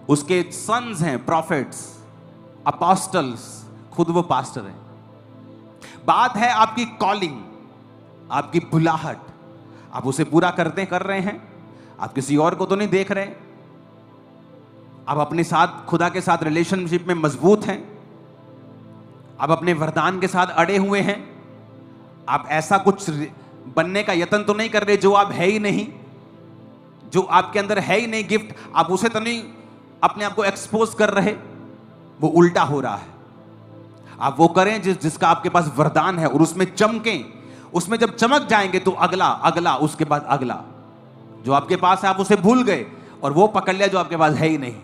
उसके सन्स हैं प्रॉफिट्स, अपोस्टल्स, खुद वो पास्टर हैं। बात है आपकी कॉलिंग, आपकी बुलाहट, आप उसे पूरा कर रहे हैं। आप किसी और को तो नहीं देख रहे, आप अपने साथ, खुदा के साथ रिलेशनशिप में मजबूत हैं, आप अपने वरदान के साथ अड़े हुए हैं। आप ऐसा कुछ बनने का यत्न तो नहीं कर रहे जो आप है ही नहीं, जो आपके अंदर है ही नहीं गिफ्ट, आप उसे तो नहीं अपने आप को एक्सपोज कर रहे। वो उल्टा हो रहा है। आप वो करें जिसका आपके पास वरदान है और उसमें चमकें। उसमें जब चमक जाएंगे तो अगला अगला, उसके बाद अगला। जो आपके पास है आप उसे भूल गए और वो पकड़ लिया जो आपके पास है ही नहीं।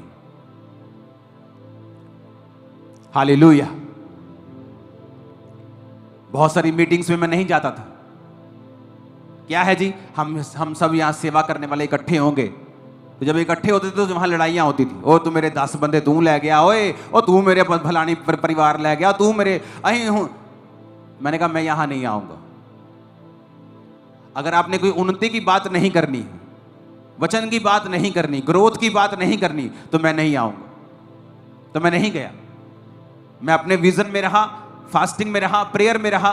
हालेलुया। बहुत सारी मीटिंग्स में मैं नहीं जाता था। क्या है जी, हम सब यहां सेवा करने वाले इकट्ठे होंगे, तो जब इकट्ठे होते थे तो वहां लड़ाइयां होती थी। ओ तू मेरे 10 बंदे तू ले गया, ओए ओ तू मेरे भलानी परिवार ले गया, तू मेरे अहीं हूं। मैंने कहा मैं यहां नहीं आऊंगा। अगर आपने कोई उन्नति की बात नहीं करनी, वचन की बात नहीं करनी, ग्रोथ की बात नहीं करनी, तो मैं नहीं आऊंगा। तो मैं नहीं गया। मैं अपने विजन में रहा, फास्टिंग में रहा, प्रेयर में रहा,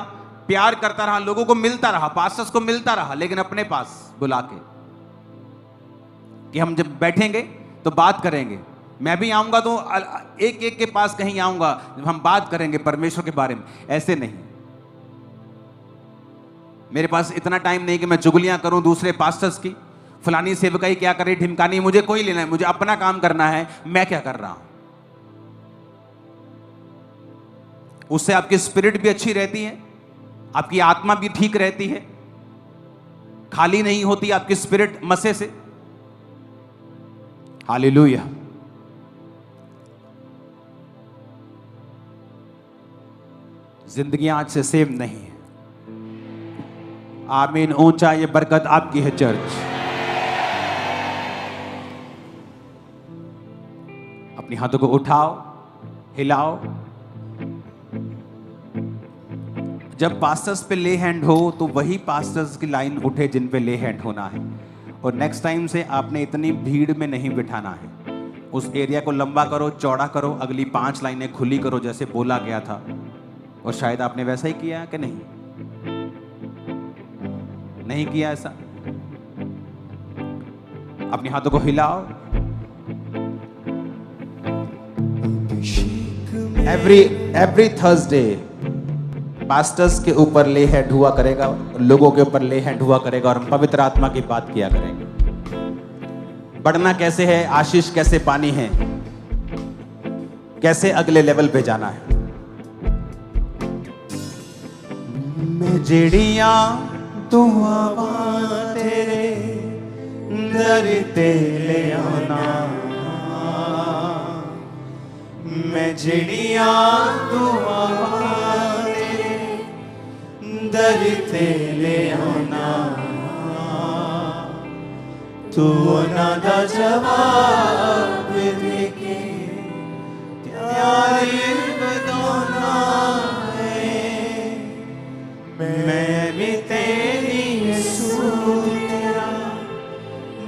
प्यार करता रहा, लोगों को मिलता रहा, पास्टर्स को मिलता रहा, लेकिन अपने पास बुला के कि हम जब बैठेंगे तो बात करेंगे। मैं भी आऊंगा तो एक एक के पास कहीं आऊंगा, हम बात करेंगे परमेश्वर के बारे में। ऐसे नहीं। मेरे पास इतना टाइम नहीं कि मैं चुगलियां करूं दूसरे पास्टर्स की, फलानी सेवकाई क्या करे, ढिमकानी, मुझे कोई लेना है। मुझे अपना काम करना है, मैं क्या कर रहा हूं। उससे आपकी स्पिरिट भी अच्छी रहती है, आपकी आत्मा भी ठीक रहती है, खाली नहीं होती आपकी स्पिरिट मसे से। हालेलुया। जिंदगी आज से सेम नहीं है। आमीन। ऊंचा ये बरकत आपकी है चर्च। अपनी हाथों को उठाओ, हिलाओ। जब पास्टर्स पे ले हैंड हो तो वही पास्टर्स की लाइन उठे जिन पे ले हैंड होना है। और नेक्स्ट टाइम से आपने इतनी भीड़ में नहीं बिठाना है। उस एरिया को लंबा करो, चौड़ा करो, अगली 5 लाइनें खुली करो जैसे बोला गया था। और शायद आपने वैसा ही किया कि नहीं? नहीं किया ऐसा? अपने हाथों को हिलाओ। एवरी थर्सडे पास्टर्स के ऊपर ले हैंड हुआ करेगा, लोगों के ऊपर ले हैंड हुआ करेगा और हम पवित्र आत्मा की बात किया करेंगे। बढ़ना कैसे है, आशीष कैसे पानी है, कैसे अगले लेवल पे जाना है। मैं जेड़िया दुआवा तेरे दर ते ले आना, मैं जेड़िया दुआवा दर ते ले आना, तू ना दा जवाब देके त्यारी बदौना है। मैं भी तेरी यीशु तेरा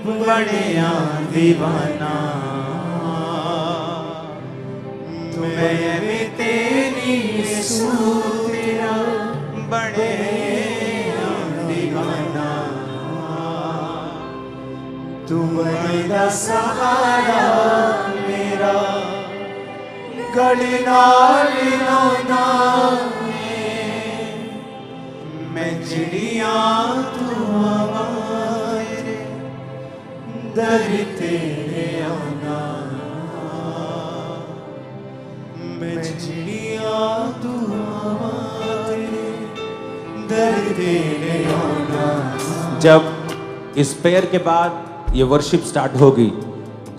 बड़े दीवाना, तू मैं भी तेरी सूतिया बड़े दीवाना तू बड़ा सहारा मेरा गली नाली ना मैं चिड़िया तू हमारे दर तेरे आना मैं चिड़िया तू हमारे दर तेरे आना। जब इस प्रेयर के बाद ये वर्शिप स्टार्ट होगी,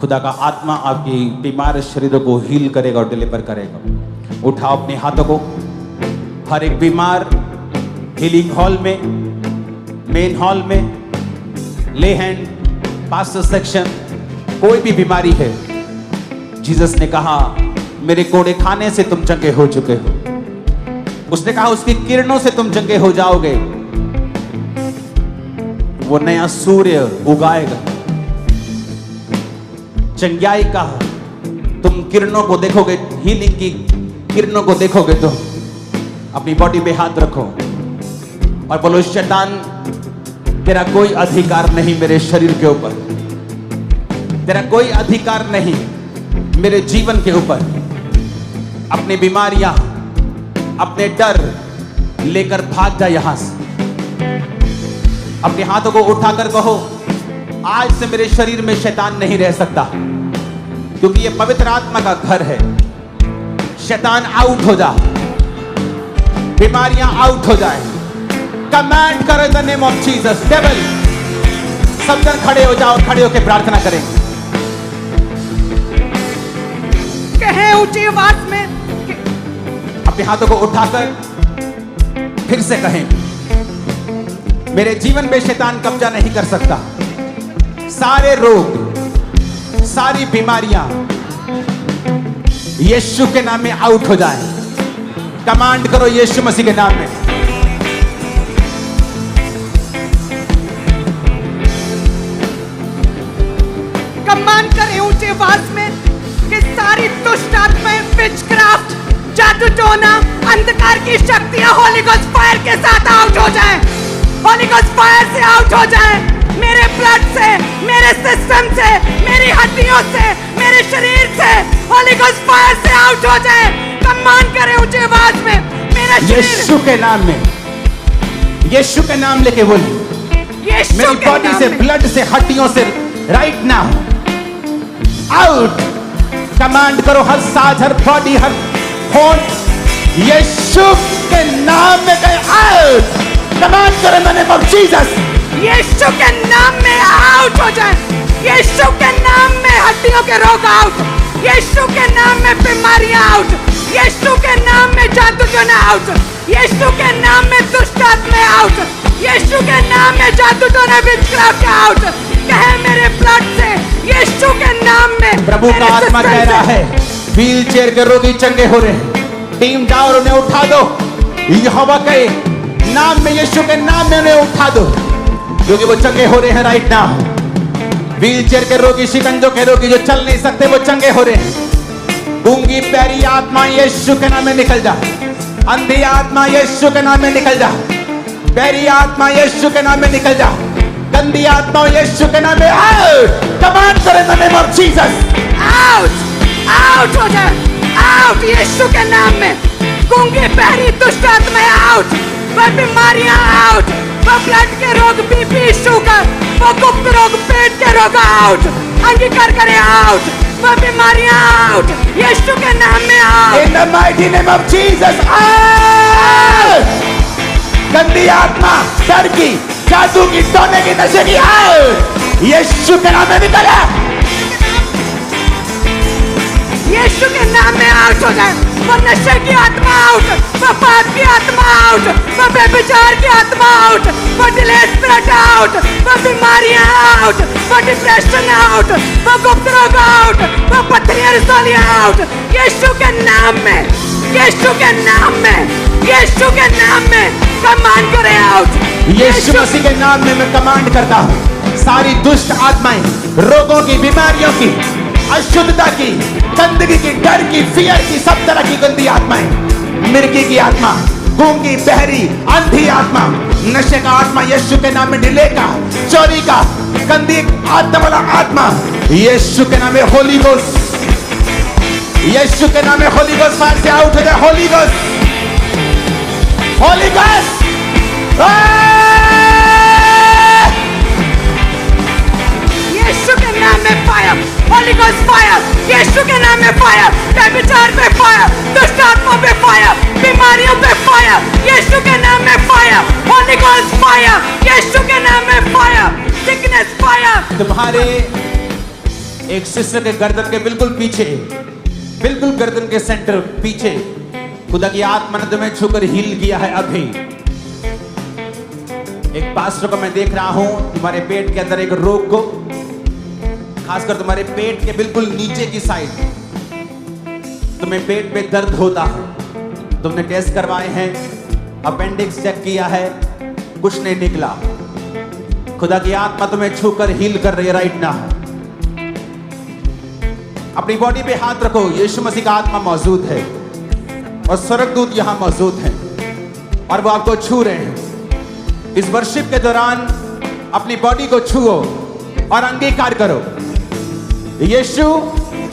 खुदा का आत्मा आपकी बीमार शरीरों को हील करेगा और डिलीवर करेगा। उठाओ अपने हाथों को, हर एक बीमार हीलिंग हॉल में, मेन हॉल में, ले हैंड, पास्टर सेक्शन, कोई भी बीमारी है, जीसस ने कहा मेरे कोड़े खाने से तुम चंगे हो चुके हो। उसने कहा उसकी किरणों से तुम चंगे हो जाओगे। वो नया सूर्य उगाएगा चंगाई का। तुम किरणों को देखोगे, हीलिंग की किरणों को देखोगे तो अपनी बॉडी पे हाथ रखो और बोलो शैतान तेरा कोई अधिकार नहीं मेरे शरीर के ऊपर, तेरा कोई अधिकार नहीं मेरे जीवन के ऊपर। अपनी बीमारियां, अपने डर लेकर भाग जा यहां से। अपने हाथों को उठाकर कहो आज से मेरे शरीर में शैतान नहीं रह सकता, क्योंकि ये पवित्र आत्मा का घर है। शैतान आउट हो जा, बीमारियां आउट हो जाए। कमांड करो in the name of Jesus. Devil, सब जन खड़े हो जाओ, खड़े होकर प्रार्थना करें। कहें ऊंची आवाज में, अपने हाथों को उठाकर फिर से कहें मेरे जीवन में शैतान कब्जा नहीं कर सकता। सारे रोग, सारी बीमारियां यीशु के नाम में आउट हो जाएं। कमांड करो यीशु मसीह के नाम में। कमांड करें ऊंची आवाज में कि सारी दुष्ट आत्माएं, विचक्राफ्ट, जादू टोना, अंधकार की शक्तियां होली गोस्ट फायर के साथ आउट हो जाएं। होली गोस्ट फायर से आउट हो जाएं। मेरे ब्लड से, मेरे सिस्टम से, मेरी हड्डियों से, मेरे शरीर से होली गोस्ट फायर से आउट हो जाएं। कमांड करें ऊंची आवाज में, मेरा शरीर यीशु के नाम में, यीशु के नाम लेके बोल। यीशु मेरी के बॉडी नाम से, में। ब्लड से, हड्डियों से राइट नाउ आउट। कमांड करो हर साज, हर बॉडी, हर होंठ यीशु के नाम में गए आउट। कमांड करो in the name of Jesus. यीशु के नाम में आउट हो जाए। यीशु के नाम में हड्डियों के रोग आउट। यीशु के नाम में बीमारियां आउट। यीशु के नाम में जादू टोना आउट। यीशु के नाम में दुष्ट आत्माएं आउट। यीशु के नाम में जादू टोना, विचक्राफ्ट आउट। कहे मेरे ब्लड से, यीशु के नाम में। प्रभु का मेरे आत्मा सिस्टम कह रहा से। है व्हील चेयर के रोगी चंगे हो रहे हैं। टीम जाओ और उन्हें उठा दो। यहोवा के नाम में, यीशु के नाम में उन्हें उठा दो, क्योंकि वो चंगे हो रहे हैं राइट नाउ। व्हील चेयर के रोगी, शिकंजों के रोगी जो चल नहीं सकते, वो चंगे हो रहे हैं। गूंगी पैरी आत्मा यीशु के नाम में निकल जा। अंधी आत्मा यीशु के नाम में निकल जा। पैरी आत्मा यीशु के नाम में निकल जा। गंदी आत्मा यीशु के नाम में आउट। कमांड करो in the name of Jesus. Out, out हो जाए, आउट यीशु के नाम में। गूंगी पैरी दुष्ट आत्माएं आउट। वह बीमारियां आउट। वह ब्लड के रोग, बीपी, शुगर, वो गुप्त रोग, पेट के रोग आउट। अंगीकार करे आउट। वह बीमारियां आउट यीशु के नाम में out. In the mighty name of Jesus, out! गंदी आत्मा, डर की, जादू की, टोने की, नशे की, आउट! यीशु के नाम में निकला। यीशु के नाम में आउट हो जाए। वो नशे की आत्मा आउट। वो पाप की आत्मा आउट। वो व्यभिचार की आत्मा आउट। वो डिले स्पिरिट आउट। वो बीमारियां आउट। वो डिप्रेशन आउट। वो गुप्त रोग आउट। वो पथरियां रसौलियां आउट यीशु के नाम में। यीशु के नाम में, यीशु के नाम में कमांड करे आउट। यीशु मसीह के नाम में मैं कमांड करता हूँ, सारी दुष्ट आत्माएं, रोगों की, बीमारियों की, अशुद्धता की, गंदगी की, डर की, फियर की, सब तरह की गंदी आत्माएं, मिर्गी की आत्मा, गूंगी, बहरी, अंधी आत्मा, नशे का आत्मा यीशु के नाम में, डिले का, चोरी का, गंदी आत्मा वाला आत्मा यीशु के नाम में, होली गोस्ट, यीशु के नाम में होली गोस्ट फायर से आउट हो जाए। होली गोस्ट, होली गोस्ट, यीशु के नाम में फायर, होली गोस्ट फायर, यीशु के नाम में फायर, व्यभिचार पे फायर, दुष्ट आत्मा पे फायर, बीमारियों पे फायर, यीशु के नाम में फायर, होली गोस्ट फायर, यीशु के नाम में फायर, सिकनेस फायर। तुम्हारे एक सिस्टर के गर्दन के बिल्कुल पीछे, बिल्कुल गर्दन के सेंटर पीछे खुदा की आत्मा ने तुम्हें छूकर हील किया है। अभी एक पास्टर को मैं देख रहा हूं, तुम्हारे पेट के अंदर एक रोग को, खासकर तुम्हारे पेट के बिल्कुल नीचे की साइड, तुम्हें पेट में दर्द होता है, तुमने टेस्ट करवाए हैं, अपेंडिक्स चेक किया है, कुछ नहीं निकला। खुदा की आत्मा तुम्हें छूकर हील कर रही है राइट नाउ। अपनी बॉडी पे हाथ रखो, यीशु मसीह का आत्मा मौजूद है और स्वर्गदूत यहां मौजूद हैं और वो आपको छू रहे हैं। इस वर्शिप के दौरान अपनी बॉडी को छुओ और अंगीकार करो, यीशु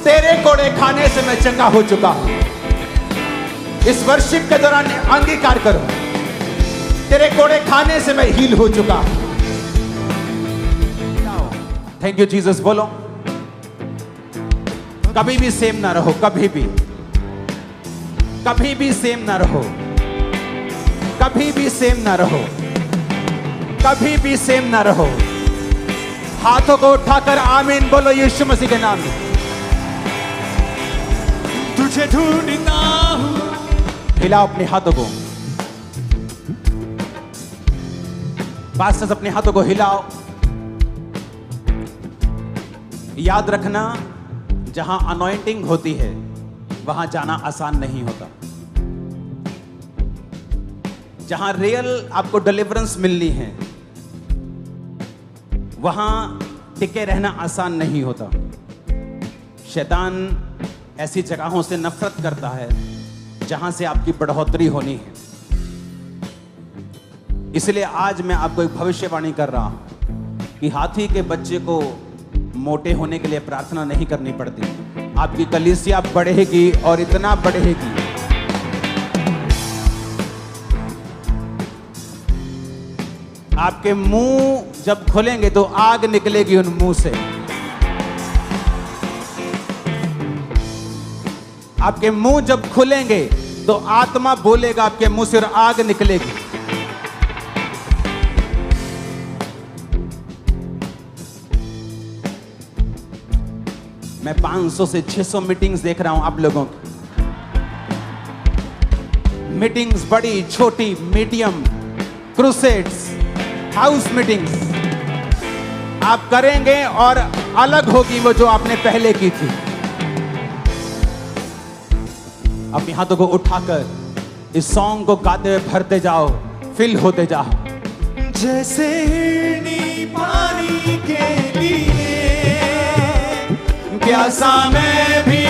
तेरे कोड़े खाने से मैं चंगा हो चुका हूं। इस वर्शिप के दौरान अंगीकार करो, तेरे कोड़े खाने से मैं हील हो चुका हूं। थैंक यू जीसस बोलो। कभी भी सेम ना रहो, कभी भी, कभी भी सेम ना रहो, कभी भी सेम ना रहो, कभी भी सेम ना रहो। हाथों को उठाकर आमीन बोलो यीशु मसीह के नाम में। तुझे ढूंढता हूं। हिलाओ अपने हाथों को, पास्टर्स अपने हाथों को हिलाओ। याद रखना, जहां अनॉइंटिंग होती है वहां जाना आसान नहीं होता। जहां रियल आपको डिलीवरेंस मिलनी है वहां टिके रहना आसान नहीं होता। शैतान ऐसी जगहों से नफरत करता है जहां से आपकी बढ़ोतरी होनी है। इसलिए आज मैं आपको एक भविष्यवाणी कर रहा हूं कि हाथी के बच्चे को मोटे होने के लिए प्रार्थना नहीं करनी पड़ती। आपकी कलीसिया बढ़ेगी और इतना बढ़ेगी, आपके मुंह जब खुलेंगे तो आग निकलेगी उन मुंह से। आपके मुंह जब खुलेंगे तो आत्मा बोलेगा आपके मुंह से और आग निकलेगी। मैं 500 से 600 मीटिंग्स देख रहा हूं आप लोगों की। मीटिंग्स बड़ी, छोटी, मीडियम, क्रूसेड्स, हाउस मीटिंग्स आप करेंगे और अलग होगी वो जो आपने पहले की थी। अपने हाथों को उठाकर इस सॉन्ग को गाते हुए भरते जाओ, फिल होते जाओ। जैसे हिरनी पानी के लिए प्यासा मैं भी